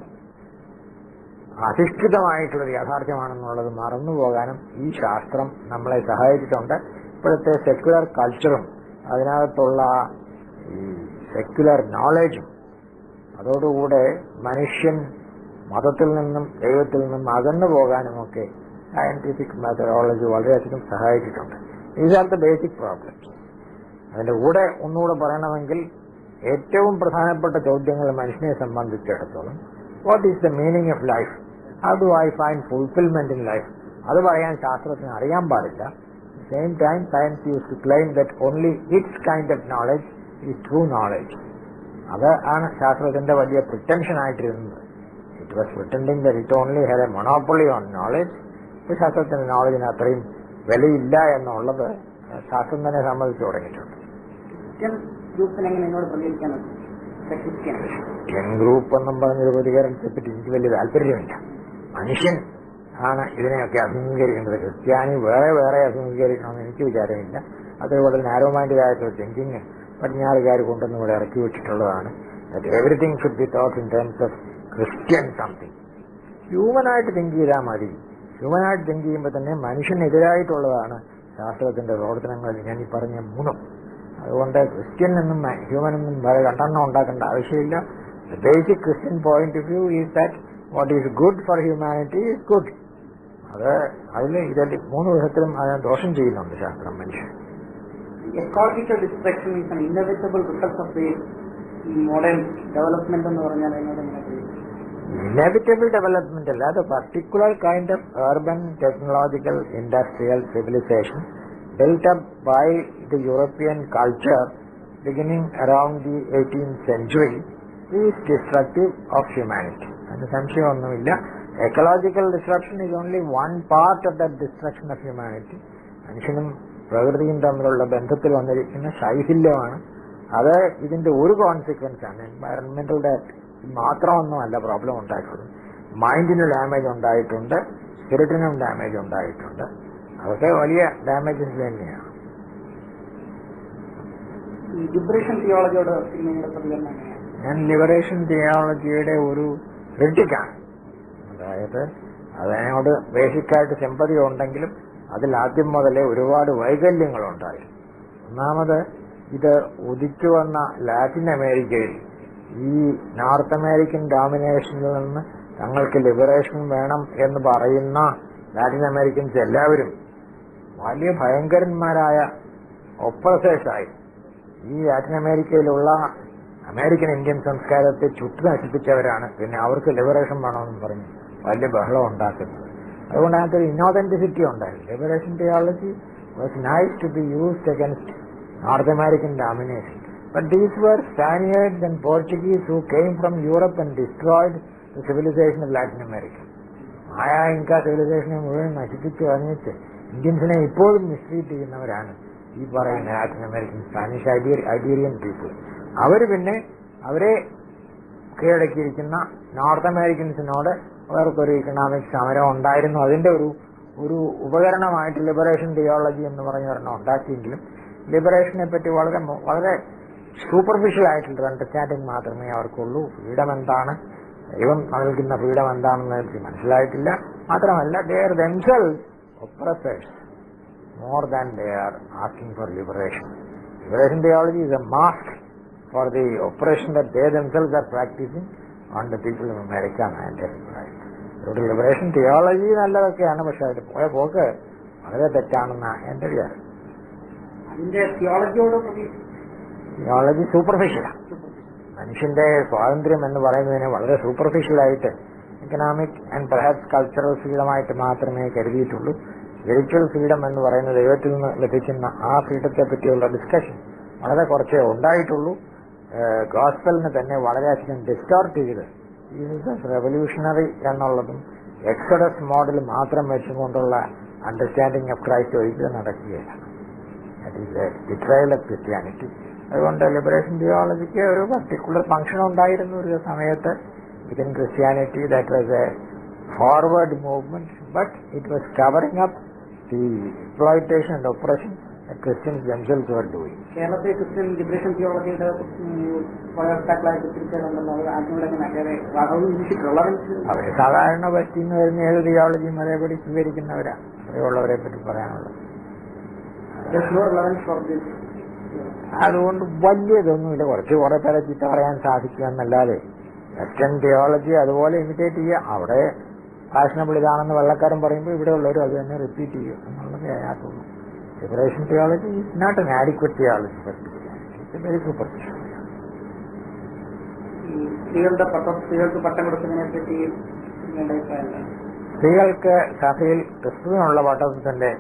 അധിഷ്ഠിതമായിട്ടുള്ളൊരു യാഥാർത്ഥ്യമാണെന്നുള്ളത് മറന്നുപോകാനും ഈ ശാസ്ത്രം നമ്മളെ സഹായിച്ചിട്ടുണ്ട്. ഇപ്പോഴത്തെ സെക്യുലർ കൾച്ചറും അതിനകത്തുള്ള ഈ സെക്യുലർ നോളജും അതോടുകൂടെ മനുഷ്യൻ മതത്തിൽ നിന്നും ദൈവത്തിൽ നിന്നും അകന്നു പോകാനുമൊക്കെ സയന്റിഫിക് മെത്തഡോളജി വളരെയധികം സഹായിച്ചിട്ടുണ്ട്. These are the basic problems. അതിന്റെ കൂടെ ഒന്നുകൂടെ പറയണമെങ്കിൽ ഏറ്റവും പ്രധാനപ്പെട്ട ചോദ്യങ്ങൾ മനുഷ്യനെ സംബന്ധിച്ചിടത്തോളം, what is the meaning of life, how do I find fulfilment in life, അത് പറയാൻ ശാസ്ത്രത്തിന് അറിയാൻ പാടില്ല. Same time science use to claim that only its kind of knowledge is true knowledge. അത് ആണ് ശാസ്ത്രത്തിന്റെ വലിയ പ്രിറ്റൻഷൻ ആയിട്ടിരുന്നത്. It was pretending that it only had a monopoly on knowledge. ഇപ്പോൾ ശാസ്ത്രത്തിന്റെ നോളജിന് അത്രയും വിലയില്ല എന്നുള്ളത് ശാസ്ത്രം തന്നെ സമ്മതിച്ചു തുടങ്ങിയിട്ടുണ്ട്. ക്രിസ്ത്യൻ ഗ്രൂപ്പ് എന്നും പറഞ്ഞൊരു പ്രതികരണത്തെ പറ്റി എനിക്ക് വലിയ താല്പര്യമില്ല. മനുഷ്യൻ ആണ് ഇതിനെയൊക്കെ അഭിമുഖീകരിക്കേണ്ടത്. ക്രിസ്ത്യാനി വേറെ വേറെ അഭിമുഖീകരിക്കണമെന്ന് എനിക്ക് വിചാരമില്ല. അതേപോലെ നാരോ മൈൻഡഡ് ആയിട്ടുള്ള തിങ്കിങ് പടിഞ്ഞാറുകാർ കൊണ്ടുവന്ന് ഇവിടെ ഇറക്കി വെച്ചിട്ടുള്ളതാണ്. Everything should be thought in terms of Christian something. ഹ്യൂമനായിട്ട് തിങ്ക് ചെയ്താൽ മതി. ഹ്യൂമനായിട്ട് തിങ്ക് ചെയ്യുമ്പോൾ തന്നെ മനുഷ്യനെതിരായിട്ടുള്ളതാണ് ശാസ്ത്രത്തിന്റെ പ്രവർത്തനങ്ങൾ ഞാൻ ഈ പറഞ്ഞ മൂന്നും. അതുകൊണ്ട് ക്രിസ്ത്യൻ എന്നും ഹ്യൂമൻ എന്നും വേറെ രണ്ടെണ്ണം ഉണ്ടാക്കേണ്ട ആവശ്യമില്ല. The basic Christian point of view is that what is good for humanity is good. അതിൽ ഇതിൽ മൂന്ന് വിധത്തിലും അതിനെ ദോഷം ചെയ്യുന്നുണ്ട് ശാസ്ത്രം മനുഷ്യൻ. Ecological destruction is an inevitable result of the modern development എന്ന് പറഞ്ഞാൽ inevitable development അല്ല, അത് particular kind of urban technological industrial civilization built up by the European culture beginning around the 18th century is destructive of humanity. അതിന് സംശയമൊന്നുമില്ല. Ecological disruption is only one part of that destruction of humanity. മനുഷ്യനും പ്രകൃതിയും തമ്മിലുള്ള ബന്ധത്തിൽ വന്നിരിക്കുന്ന ശൈഥില്യമാണ് അത്. ഇതിന്റെ ഒരു കോൺസിക്വൻസ് ആണ്. എൻവയറൺമെന്റൽ മാത്രമൊന്നുമല്ല പ്രോബ്ലം ഉണ്ടായിട്ടുള്ളത്. മൈൻഡിന് ഡാമേജ് ഉണ്ടായിട്ടുണ്ട്, സ്പിരിറ്റിനും ഡാമേജ് ഉണ്ടായിട്ടുണ്ട്. അതൊക്കെ വലിയ ഡാമേജസ് തന്നെയാണ്. ലിബറേഷൻ തിയോളജിയോട് ഞാൻ ലിബറേഷൻ തിയോളജിയുടെ ഒരു ക്രിട്ടിക്കാണ്. അതായത് അതിനോട് ബേസിക്കായിട്ട് സിമ്പതി ഉണ്ടെങ്കിലും അതിൽ ആദ്യം മുതലേ ഒരുപാട് വൈകല്യങ്ങളുണ്ടായി. ഒന്നാമത്, ഇത് ഉദിച്ചു വന്ന ലാറ്റിൻ അമേരിക്കയിൽ ഈ നോർത്ത് അമേരിക്കൻ ഡോമിനേഷനിൽ നിന്ന് തങ്ങൾക്ക് ലിബറേഷൻ വേണം എന്ന് പറയുന്ന ലാറ്റിൻ അമേരിക്കൻസ് എല്ലാവരും വലിയ ഭയങ്കരന്മാരായ ഒപ്രസേഴ്സായി. ഈ ലാറ്റിൻ അമേരിക്കയിലുള്ള അമേരിക്കൻ ഇന്ത്യൻ സംസ്കാരത്തെ ചുറ്റു നശിപ്പിച്ചവരാണ്. പിന്നെ അവർക്ക് ലിബറേഷൻ വേണമെന്ന് പറഞ്ഞ് വലിയ ബഹളം ഉണ്ടാക്കുന്നത്. അതുകൊണ്ട് അതിനകത്തൊരു ഇന്നോതന്റിസിറ്റി ഉണ്ടായി. Liberation theology was nice to be used against North American domination. But these were Spaniards and Portuguese who came from Europe and destroyed the civilisation of Latin America. ആയ ഇൻക സിവിലൈസേഷനെ മുഴുവൻ നശിപ്പിച്ചു കളഞ്ഞിട്ട് ഇന്ത്യൻസിനെ ഇപ്പോഴും മിസ്ട്രീറ്റ് ചെയ്യുന്നവരാണ് ഈ പറയുന്ന Latin American Spanish Iberian people. അവരെ കീഴടക്കിയിരിക്കുന്ന നോർത്ത് അമേരിക്കൻസിനോട് അവർക്കൊരു ഇക്കണോമിക് സമരം ഉണ്ടായിരുന്നു. അതിന്റെ ഒരു ഉപകരണമായിട്ട് ലിബറേഷൻ തിയോളജി എന്ന് പറഞ്ഞ ഒരെണ്ണം ഉണ്ടാക്കിയെങ്കിലും ലിബറേഷനെ പറ്റി വളരെ വളരെ സൂപ്പർഫിഷ്യൽ ആയിട്ടുള്ള അണ്ടർസ്റ്റാൻഡിങ് മാത്രമേ അവർക്കുള്ളൂ. ഫ്രീഡം എന്താണ്, ദൈവം നൽകുന്ന ഫ്രീഡം എന്താണെന്ന് മനസ്സിലായിട്ടില്ല. മാത്രമല്ല, they are themselves oppressors more than they are asking for liberation. Liberation theology is a mask for the oppression that they themselves are practicing on the people of America എന്നാണ് എൻ്റെ അഭിപ്രായം. ഒരു ലിബറേഷൻ തിയോളജി നല്ലതൊക്കെയാണ്, പക്ഷെ അതിൽ പോയ പോക്ക് വളരെ തെറ്റാണെന്നാണ് എൻ്റെ വിചാരം. അതിന്റെ തിയോളജിയോട് തിയോളജി സൂപ്പർഫിഷ്യലാണ്. മനുഷ്യന്റെ സ്വാതന്ത്ര്യം എന്ന് പറയുന്നതിന് വളരെ സൂപ്പർഫിഷ്യലായിട്ട് എക്കണോമിക് ആൻഡ് പെർഹാപ്സ് കൾച്ചറൽ ഫ്രീഡമായിട്ട് മാത്രമേ കരുതിയിട്ടുള്ളൂ. സ്പിരിച്വൽ ഫ്രീഡം എന്ന് പറയുന്ന ദൈവത്തിൽ നിന്ന് ലഭിക്കുന്ന ആ ഫ്രീഡത്തെ പറ്റിയുള്ള ഡിസ്കഷൻ വളരെ കുറച്ചേ ഉണ്ടായിട്ടുള്ളൂ. ഗോസ്പലിനെ തന്നെ വളരെയധികം ഡിസ്റ്റോർട്ട് ചെയ്ത് ജീസസ് റെവല്യൂഷണറി എന്നുള്ളതും എക്സഡസ് മോഡൽ മാത്രം വെച്ചുകൊണ്ടുള്ള അണ്ടർസ്റ്റാൻഡിങ് ഓഫ് ക്രൈസ്റ്റ് ഒരിക്കലും നടക്കുകയില്ല. That is a betrayal of Christianity. അതുകൊണ്ട് ലിബറേഷൻ തിയോളജിക്ക് ഒരു പർട്ടിക്കുലർ ഫംഗ്ഷൻ ഉണ്ടായിരുന്നു ഒരു സമയത്ത് within Christianity. That was a forward movement, but it was covering up the exploitation and oppression that Christians themselves were doing. കേരളത്തിലെ Christian liberation തിയോളജിയുടെ പ്രയോക്താക്കളായിട്ട് തിരിച്ചറിയുന്നത് അവരെ സാധാരണ പറ്റിന്ന് വരുന്ന ഏത് തിയോളജിയും അതേപടി സ്വീകരിക്കുന്നവരാണ്. അവിടെയുള്ളവരെ പറ്റി പറയാനുള്ളത്. അതുകൊണ്ട് വലിയതൊന്നുമില്ല. കുറെ പേരെ ചീത്ത പറയാൻ സാധിക്കുക എന്നല്ലാതെ വെസ്റ്റേൺ തിയോളജി അതുപോലെ ഇമിറ്റേറ്റ് ചെയ്യുക. അവിടെ ഫാഷനബിൾ ഇതാണെന്ന് വെള്ളക്കാരൻ പറയുമ്പോൾ ഇവിടെയുള്ളവരും അത് തന്നെ റിപ്പീറ്റ് ചെയ്യും എന്നുള്ളത് അതിനകത്തുള്ളൂ. Liberation theology is not an adequate theology, it's very superficial. സ്ത്രീകൾക്ക് പട്ടം കൊടുക്കുന്നതിനെ പറ്റി സ്ത്രീകൾക്ക് സഭയിൽ ക്രിസ്തുവിനുള്ള പട്ടത്തിന്റെ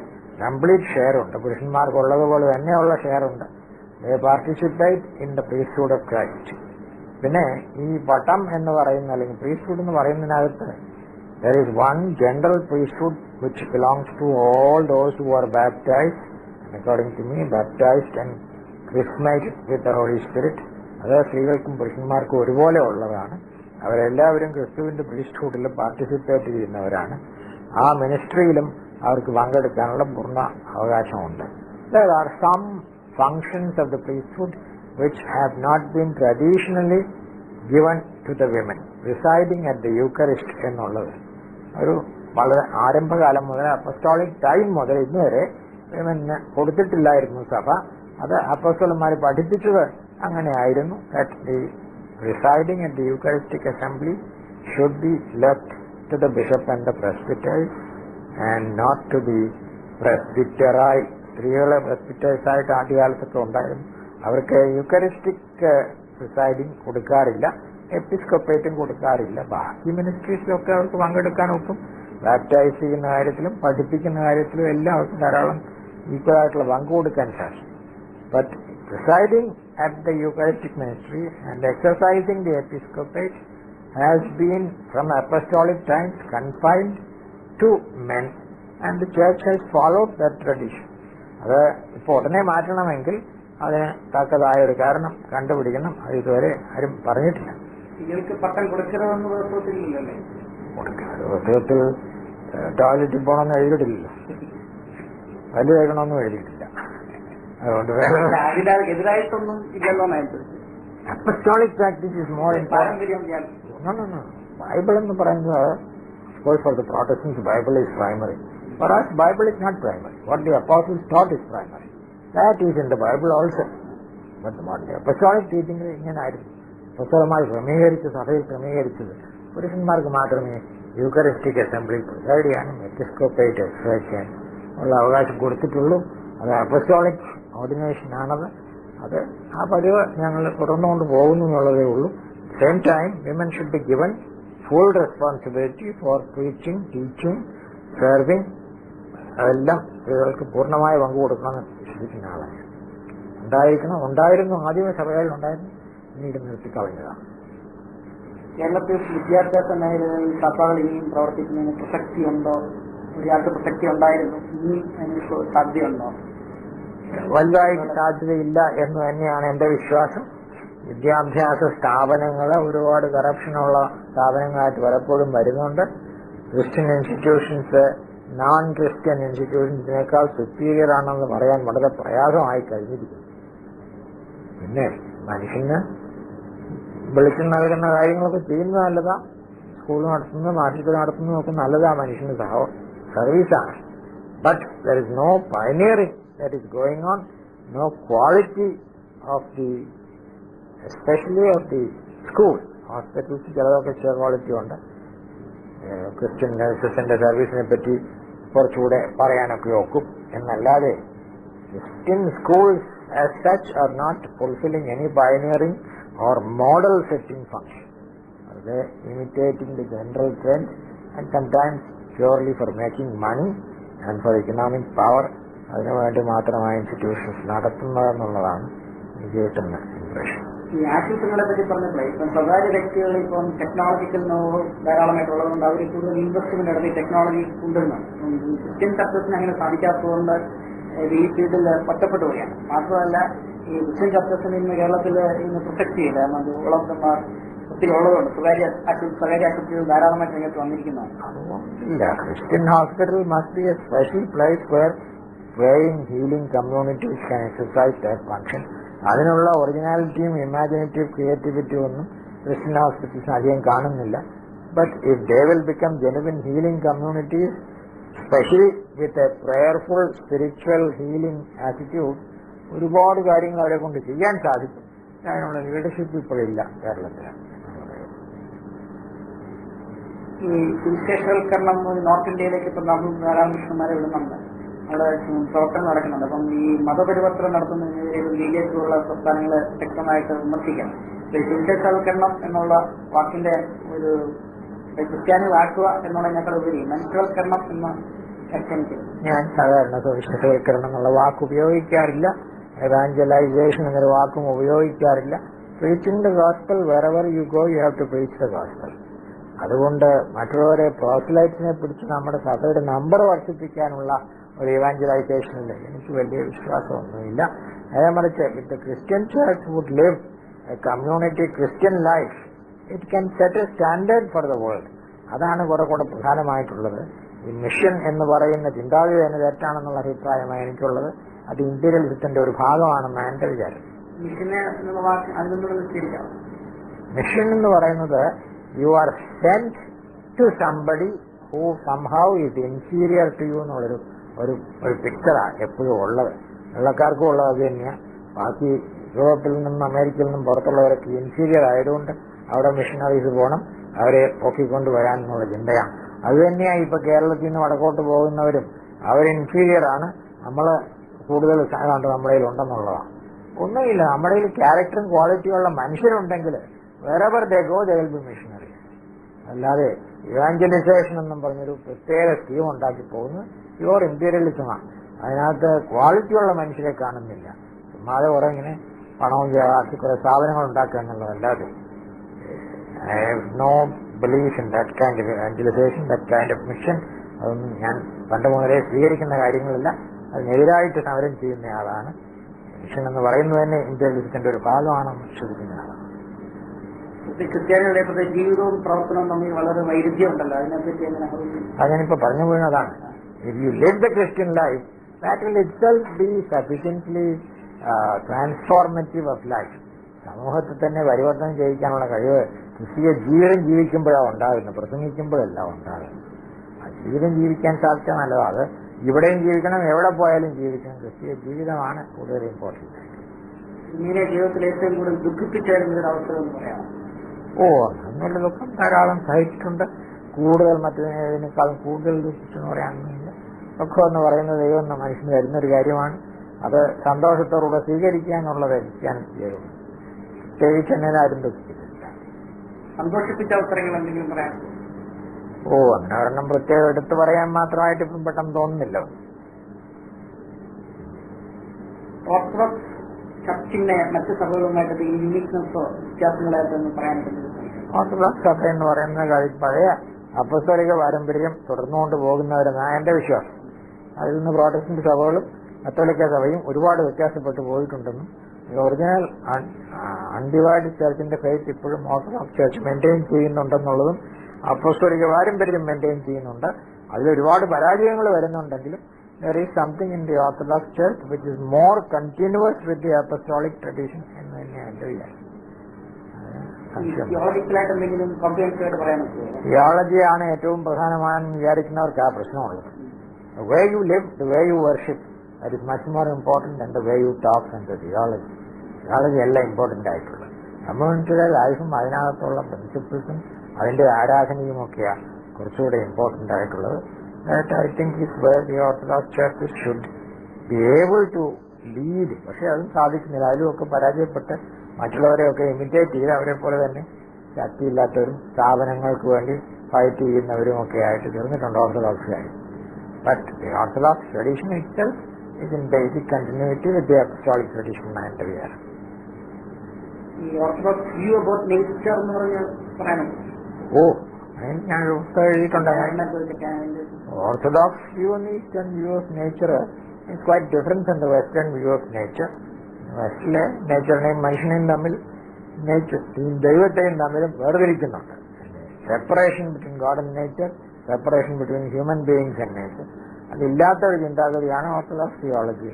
കംപ്ലീറ്റ് ഷെയർ ഉണ്ട്. പുരുഷന്മാർക്കുള്ളതുപോലെ തന്നെയുള്ള ഷെയർ ഉണ്ട്. They participate in the priesthood of Christ. പിന്നെ ഈ പട്ടം എന്ന് പറയുന്ന അല്ലെങ്കിൽ പ്രീസ്റ്റ്ഹുഡ് എന്ന് പറയുന്നതിനകത്ത് there is one general priesthood which belongs to all those who are baptized, and according to me baptized and chrismated with the Holy Spirit. അത് സ്ത്രീകൾക്കും പുരുഷന്മാർക്കും ഒരുപോലെ ഉള്ളതാണ്. അവരെല്ലാവരും ക്രിസ്തുവിന്റെ പ്രീസ്റ്റ്ഹുഡിൽ പാർട്ടിസിപ്പേറ്റ് ചെയ്യുന്നവരാണ്. ആ മിനിസ്ട്രിയിലും അവർക്ക് പങ്കെടുക്കാനുള്ള പൂർണ്ണ അവകാശമുണ്ട്. There are some functions of the priesthood which have not been traditionally given to the women. Residing at the Eucharist എന്നുള്ളത് ഒരു വളരെ ആരംഭകാലം മുതൽ അപ്പസ്റ്റോളിക് ടൈം മുതൽ ഇന്നുവരെ വിമന് കൊടുത്തിട്ടില്ലായിരുന്നു സഭ. അത് അപ്പോസ്തലന്മാർ പഠിപ്പിച്ചത് അങ്ങനെയായിരുന്നു. That the residing at the Eucharistic assembly should be left to the bishop and the presbyters and not to the presbyteri. സ്ത്രീകളെ presbyters ആയിട്ട് ആദ്യകാലത്തൊക്കെ ഉണ്ടായിരുന്നു. അവർക്ക് യൂക്കറിസ്റ്റിക് പ്രിസൈഡിങ് കൊടുക്കാറില്ല, എപ്പിസ്കോപ്പേറ്റും കൊടുക്കാറില്ല. ബാക്കി മിനിസ്ട്രീസിലൊക്കെ അവർക്ക് പങ്കെടുക്കാൻ ഒക്കും. ബാപ്റ്റൈസ് ചെയ്യുന്ന കാര്യത്തിലും പഠിപ്പിക്കുന്ന കാര്യത്തിലും എല്ലാം അവർക്ക് ധാരാളം ഈക്വലായിട്ടുള്ള പങ്ക് കൊടുക്കാൻ സാധിക്കും. But presiding at the eucharistic ministry and exercising the episcopate has been from apostolic times confined to men and the church has followed that tradition. അത് ഇപ്പോൾ ഉടനെ മാറ്റണമെങ്കിൽ അതിന് തക്കതായ ഒരു കാരണം കണ്ടുപിടിക്കണം. അത് ഇതുവരെ ആരും പറഞ്ഞിട്ടില്ല. സ്ത്രീകൾക്ക് പട്ടം കൊടുക്കരുതെന്ന് പുസ്തകത്തിലില്ലല്ലേ? പുസ്തകത്തിൽ ടോയ്ലറ്റിൽ പോകണമെന്ന് എഴുതിയിട്ടില്ലല്ലോ, പല്ല് കേൾക്കണമെന്നും എഴുതിയിട്ടില്ല. അതുകൊണ്ട് എതിരായിട്ടൊന്നും ഇല്ലല്ലോ. Apostolic practice is more important. Bible എന്ന് പറയുന്നത് for the Protestants Bible is primary. For us, Bible is not primary. What the apostles taught is primary. That is in the Bible also. But what the apostolic teaching ഇങ്ങനായിരുന്നു. അപ്പോസ്തലന്മാർ ക്രമീകരിച്ച് സഭയിൽ ക്രമീകരിച്ചത് പുരുഷന്മാർക്ക് മാത്രമേ Eucharistic assembly പ്രിസൈഡ് ചെയ്യാനും എപ്പിസ്കോപ്പേറ്റ് exercise ചെയ്യാനും ഉള്ള അവകാശം കൊടുത്തിട്ടുള്ളൂ. അത് അപ്പോസ്തോളിക് ഓർഡിനേഷൻ ആണത്. അത് ആ പതിവ് ഞങ്ങൾ തുടർന്നുകൊണ്ട് പോകുന്നു എന്നുള്ളതേ ഉള്ളൂ. Same time women should be given full responsibility for preaching, teaching, serving. അതെല്ലാം സ്ത്രീകൾക്ക് പൂർണ്ണമായ പങ്ക് കൊടുക്കണമെന്ന് വിശ്വസിക്കുന്ന ആളാണ്. ഉണ്ടായിരുന്നു ആദ്യമേ സഭകളിൽ ഉണ്ടായിരുന്നു, പിന്നീട് നിർത്തിക്കളഞ്ഞതാണ്. കേരളത്തിൽ വിദ്യാഭ്യാസ മേഖലയിൽ സഭകൾ ഇനിയും പ്രവർത്തിക്കുന്നതിന് പ്രസക്തിയുണ്ടോ? ഒരുപാട് പ്രസക്തി ഉണ്ടായിരുന്നു, ഇനി അതിന് സാധ്യതയുണ്ടോ? വലുതായിട്ട് സാധ്യതയില്ല എന്ന് തന്നെയാണ് എന്റെ വിശ്വാസം. വിദ്യാഭ്യാസ സ്ഥാപനങ്ങൾ ഒരുപാട് കറപ്ഷനുള്ള സ്ഥാപനങ്ങളായിട്ട് പലപ്പോഴും വരുന്നുണ്ട്. ക്രിസ്ത്യൻ ഇൻസ്റ്റിറ്റ്യൂഷൻസ് നോൺ ക്രിസ്ത്യൻ ഇൻസ്റ്റിറ്റ്യൂഷൻസിനേക്കാൾ സുപ്പീരിയർ ആണെന്ന് പറയാൻ വളരെ പ്രയാസമായി കഴിഞ്ഞിരിക്കുന്നു. പിന്നെ മനുഷ്യന് വിളിച്ചു നൽകുന്ന കാര്യങ്ങളൊക്കെ ചെയ്യുന്നത് നല്ലതാ. സ്കൂൾ നടത്തുന്നതും ആശുപത്രി നടത്തുന്നതും ഒക്കെ നല്ലതാ, മനുഷ്യന് സർവീസാണ്. But there is no pioneering that is going on, no quality of the especially of the school hospitals ചിലതൊക്കെ ക്വാളിറ്റി ഉണ്ട്. ക്രിസ്ത്യൻ നഴ്സസിന്റെ സർവീസിനെ പറ്റി കുറച്ചുകൂടെ പറയാനൊക്കെ ഒക്കും എന്നല്ലാതെ Christian schools as such are not fulfilling any pioneering or model setting function. അത് imitating the general trend and sometimes purely for making money and for economic power. അതിനുവേണ്ടി മാത്രമായി ഇൻസ്റ്റിറ്റ്യൂഷൻസ് നടത്തുന്നതെന്നുള്ളതാണ് എനിക്ക് കിട്ടുന്ന ഇംപ്രഷൻ. ഈ ആശുപത്രികളെ പറ്റി പറഞ്ഞപ്പോഴേ ഇപ്പം സ്വകാര്യ വ്യക്തികൾ ഇപ്പം ടെക്നോളജിക്കൽ നോവ് ധാരാളമായിട്ടുള്ളതുകൊണ്ട് അവർ കൂടുതൽ ഇൻവെസ്റ്റ്മെന്റ് നടത്തി ടെക്നോളജി കൊണ്ടുവരുന്നു. ക്രിസ്ത്യൻ ചർച്ചസിന് അങ്ങനെ സാധിക്കാത്തതുകൊണ്ട് ഈ ഫീൽഡിൽ ഒറ്റപ്പെട്ടു പോവുകയാണ്. മാത്രമല്ല ഈ ക്രിസ്ത്യൻ ചർച്ചസിന് ഇന്ന് കേരളത്തിൽ ഇന്ന് പ്രൊട്ടക്ട് ചെയ്യില്ല. കാരണം ഉളവന്മാർ ഒത്തിരി ഉള്ളതുകൊണ്ട് സ്വകാര്യ ആശുപത്രികൾ ധാരാളമായിട്ട് രംഗത്ത് വന്നിരിക്കുന്നതാണ്. ഇല്ല, Christian hospital must be A special place where praying, healing communities can exercise that function. അതിനുള്ള ഒറിജിനാലിറ്റിയും ഇമാജിനേറ്റീവ് ക്രിയേറ്റിവിറ്റി ഒന്നും ക്രിസ്ത്യൻ ഹോസ്പിറ്റൽസ് അധികം കാണുന്നില്ല. But if they will become genuine healing communities, specially with a prayerful spiritual healing attitude, ഒരുപാട് കാര്യങ്ങൾ അവരെ കൊണ്ട് ചെയ്യാൻ സാധിക്കും. അതിനുള്ള ലീഡർഷിപ്പ് ഇപ്പോഴില്ല കേരളത്തിൽ. ഈ സുവിശേഷവൽക്കരണം നോർത്ത് ഇന്ത്യയിലേക്ക് ഇപ്പം നമ്മൾ ധാരാളം കൃഷ്ണന്മാരെ വിടുന്നുണ്ട്, അവിടെ പ്രവർത്തനം നടക്കുന്നുണ്ട്. അപ്പം ഈ മതപരിവർത്തനം നടത്തുന്നതിനെതിരെ ലീഗേജുള്ള പ്രസ്ഥാനങ്ങളെ ശക്തമായിട്ട് വിമർശിക്കണം. സുവിശേഷവൽക്കരണം എന്നുള്ള വാക്കിന്റെ ഒരു ക്രിസ്ത്യാനികളാക്കുക എന്നുള്ളതിനേക്കാൾ ഉപരി മനുഷ്യവൽക്കരണം എന്ന് വ്യാഖ്യാനിക്കുന്നു. ഞാൻ സാധാരണ സുവിശേഷവൽക്കരണം എന്നുള്ള വാക്ക് ഉപയോഗിക്കാറില്ല. എവാഞ്ചലൈസേഷൻ എന്നൊരു വാക്കും ഉപയോഗിക്കാറില്ല. Preaching the gospel wherever you go you have to preach the gospel. അതുകൊണ്ട് മറ്റുള്ളവരെ പ്രോസ്ലൈറ്റ്സിനെ പിടിച്ച് നമ്മുടെ സഭയുടെ നമ്പർ വർദ്ധിപ്പിക്കാനുള്ള ഒരു ഇവാഞ്ചലൈസേഷനിൽ എനിക്ക് വലിയ വിശ്വാസമൊന്നുമില്ല. അതേ മറിച്ച് if the Christian church would live a community Christian life, it can set a standard for the world. അതാണ് കുറെ കൂടെ പ്രധാനമായിട്ടുള്ളത്. ഈ മിഷൻ എന്ന് പറയുന്ന ചിന്താഗതി തന്നെ തെറ്റാണെന്നുള്ള അഭിപ്രായമാണ് എനിക്കുള്ളത്. അത് ഇമ്പീരിയലിസത്തിന്റെ ഒരു ഭാഗമാണെന്നാണ് എന്റെ വിചാരം. മിഷൻ എന്ന് പറയുന്നത് you are sent to somebody who somehow is inferior to you എന്നുള്ളൊരു ഒരു പിക്ചറാണ് എപ്പോഴും ഉള്ളത്. വെള്ളക്കാർക്കും ഉള്ളത് അത് തന്നെയാണ്. ബാക്കി യൂറോപ്പിൽ നിന്നും അമേരിക്കയിൽ നിന്നും പുറത്തുള്ളവരൊക്കെ ഇൻഫീരിയർ ആയതുകൊണ്ട് അവിടെ മിഷണറീസ് പോകണം, അവരെ പൊക്കിക്കൊണ്ട് വരാനെന്നുള്ള ചിന്തയാണ്. അത് തന്നെയാണ് ഇപ്പൊ കേരളത്തിൽ നിന്ന് വടക്കോട്ട് പോകുന്നവരും അവർ ഇൻഫീരിയർ ആണ്, നമ്മൾ കൂടുതൽ കണ്ട് നമ്മുടെ കയ്യിൽ ഉണ്ടെന്നുള്ളതാണ്. ഒന്നുമില്ല, നമ്മുടെ കയ്യിൽ ക്യാരക്ടറും ക്വാളിറ്റിയുള്ള മനുഷ്യരുണ്ടെങ്കിൽ wherever they go they will be missionaries. അല്ലാതെ ഇവാഞ്ചലൈസേഷൻ എന്നും പറഞ്ഞൊരു പ്രത്യേക സ്കീം ഉണ്ടാക്കി പോകുന്നത് പ്യുവർ ഇമ്പീരിയലിസമാണ്. അതിനകത്ത് ക്വാളിറ്റിയുള്ള മനുഷ്യരെ കാണുന്നില്ല. ചുമ്മാതെ കുറെ ഇങ്ങനെ പണവും ചെലവാക്കി കുറെ സ്ഥാപനങ്ങൾ ഉണ്ടാക്കുക എന്നുള്ളതല്ലാതെ I have no belief in that kind of evangelisation, that kind of mission. അതൊന്നും ഞാൻ പണ്ട് മുതലേ സ്വീകരിക്കുന്ന കാര്യങ്ങളില്ല. അതിനെതിരായിട്ട് സമരം ചെയ്യുന്ന ആളാണ്. മിഷൻ എന്ന് പറയുന്നത് തന്നെ ഇമ്പീരിയലിസത്തിന്റെ ഒരു ഭാഗമാണെന്ന് വിശ്വസിക്കുന്ന ആളാണ്. ക്രിസ്ത്യാനികളുടെ ജീവിതവും പ്രവർത്തനവും തമ്മിൽ വളരെ വൈരുദ്ധ്യമുണ്ടല്ലോ, അതിനെപ്പറ്റി എങ്ങനെ? അത് ഞാനിപ്പോ പറഞ്ഞു വീണതാണ്. If you live the Christian life, that will itself be sufficiently transformative of life. സമൂഹത്തിൽ തന്നെ പരിവർത്തനം ചെയ്യിക്കാനുള്ള കഴിവ് ക്രിസ്തീയ ജീവിതം ജീവിക്കുമ്പോഴാണ് ഉണ്ടാകുന്നത്, പ്രസംഗിക്കുമ്പോഴല്ല ഉണ്ടാകുന്നത്. ആ ജീവിതം ജീവിക്കാൻ സാധിച്ചാൽ നല്ലതാണ്. അത് ഇവിടെയും ജീവിക്കണം, എവിടെ പോയാലും ജീവിക്കണം. ക്രിസ്തീയ ജീവിതമാണ് കൂടുതൽ ഇമ്പോർട്ടൻറ്റ്. ഇങ്ങനെ ജീവിതത്തിൽ ഏറ്റവും കൂടുതൽ ദുഃഖിപ്പിച്ചായിരുന്നൊരു അവസരം എന്ന് പറയാം. അങ്ങനെയുള്ള ദുഃഖം ധാരാളം സഹിച്ചിട്ടുണ്ട്. കൂടുതൽ മറ്റേതിനേക്കാളും കൂടുതൽ ദുഃഖിച്ചെന്ന് പറയാനൊന്നുമില്ല. ദുഃഖം എന്ന് പറയുന്നത് ദൈവം എന്ന മനുഷ്യന് വരുന്നൊരു കാര്യമാണ്. അത് സന്തോഷത്തോടുകൂടെ സ്വീകരിക്കുക എന്നുള്ളത് ഞാൻ ചെയ്തു. പ്രത്യേകിച്ച് എന്നെ ആരും ദുഃഖിച്ചിട്ടില്ല. സന്തോഷിപ്പിച്ച അവസരങ്ങൾ എന്തെങ്കിലും പറയാം? അങ്ങനെ ഒരെണ്ണം പ്രത്യേകം എടുത്തു പറയാൻ മാത്രമായിട്ട് ഇപ്പം പെട്ടെന്ന് തോന്നുന്നില്ല. ഓർത്തഡോക്സ് ചർച്ചിന്റെ മറ്റ് സഭകളുമായിട്ട് ഈ യൂണിക്നെസ്സോ വ്യത്യാസങ്ങളായിട്ടൊന്നും പറയാൻ പറ്റില്ല. ഓർത്തഡോക്സ് സഭ എന്ന് പറയുന്ന കാര്യം പഴയ അപ്പസ്തോലിക പാരമ്പര്യം തുടർന്നുകൊണ്ട് പോകുന്നവരെന്നാണ് എന്റെ വിശ്വാസം. അതിൽ നിന്ന് പ്രോട്ടസ്റ്റന്റ് സഭകളും കത്തോലിക്ക സഭയും ഒരുപാട് വ്യത്യാസപ്പെട്ടു പോയിട്ടുണ്ടെന്നും ഒറിജിനൽ അൺഡിവൈഡഡ് ചർച്ചിന്റെ ഫെയ്ത്ത് ഇപ്പോഴും ഓർത്തഡോക്സ് ചർച്ച് മെയിൻറ്റെയിൻ ചെയ്യുന്നുണ്ടെന്നുള്ളതും അപ്പസ്തോലിക പാരമ്പര്യം മെയിൻറ്റെയിൻ ചെയ്യുന്നുണ്ട്. അതിൽ ഒരുപാട് പരാജയങ്ങൾ വരുന്നുണ്ടെങ്കിലും there is something in the Orthodox Church which is more continuous with the apostolic tradition എന്ന് തന്നെയാണ് എന്റെ വിചാരം. തിയോളജിയാണ് ഏറ്റവും പ്രധാനമാണെന്ന് വിചാരിക്കുന്നവർക്ക് ആ പ്രശ്നമുള്ളത്. The way you live, the way you worship, that is much more important than the way you talk and the theology. Theology അല്ല important ആയിട്ടുള്ളത്. കമ്മ്യൂണിറ്റിയുടെ ലൈഫും അതിനകത്തുള്ള പ്രിൻസിപ്പിൾസും അതിന്റെ ആരാധനയും ഒക്കെയാണ് കുറച്ചുകൂടെ ഇമ്പോർട്ടന്റ് ആയിട്ടുള്ളത്. That I think is where the Orthodox church should be able to lead. പക്ഷെ അതും സാധിക്കുന്നില്ല. അതിലുമൊക്കെ പരാജയപ്പെട്ട് മറ്റുള്ളവരെയൊക്കെ ഇമിറ്റേറ്റ് ചെയ്ത് അവരെ പോലെ തന്നെ ശക്തിയില്ലാത്തവരും സ്ഥാപനങ്ങൾക്ക് വേണ്ടി ഫൈറ്റ് ചെയ്യുന്നവരും ഒക്കെ ആയിട്ട് തീർന്നിട്ടുണ്ട് ഓർത്തഡോക്സുകാർ. But the Orthodox tradition itself is in basic continuity with the apostolic tradition and we are. ഈ ഓർത്തഡോക്സ് വ്യൂ അബൌട്ട് നേച്ചർ എന്ന് പറഞ്ഞ് പറയണം. ഞാൻ എഴുതിയിട്ടുണ്ട്. Orthodox view on the Eastern view of nature is quite different from the Western view of nature. വെസ്റ്റിലെ നേച്ചറിനെയും മനുഷ്യനെയും തമ്മിൽ ദൈവത്തെയും തമ്മിലും വേർതിരിക്കുന്നുണ്ട്. Separation between God and nature, separation between human beings and nature, അതില്ലാത്ത ഒരു ചിന്താഗതിയാണ് ഓർത്തഡോക്സ് തിയോളജി.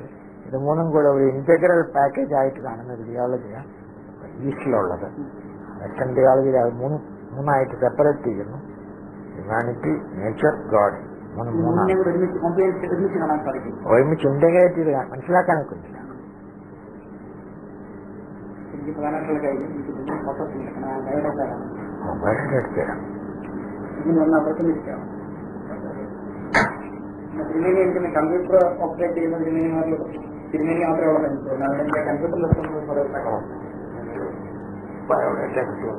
ഇത് മൂന്നും കൂടെ ഒരു ഇന്റഗ്രൽ പാക്കേജ് ആയിട്ട് കാണുന്ന ഒരു തിയോളജിയാണ് ഈസ്റ്റിലുള്ളത്. വെസ്റ്റേൺ തിയോളജിയിൽ അത് മൂന്നായിട്ട് സെപ്പറേറ്റ് ചെയ്യുന്നു. ഹ്യൂമാനിറ്റി, നേച്ചർ, ഗോഡ്, മൂന്നാണ് ഒരുമിച്ച് ഇന്റഗ്രേറ്റ് ചെയ്ത് മനസ്സിലാക്കാനൊക്കെ ഇല്ല. മൊബൈലിന്റെ എടുത്തുതരാം. കമ്പ്യൂട്ടർ ഓപ്പറേറ്റ് ചെയ്യുന്ന തിരുമേനി മാത്രമേ കമ്പ്യൂട്ടർ ബയോഡേറ്റ കിട്ടുമോ?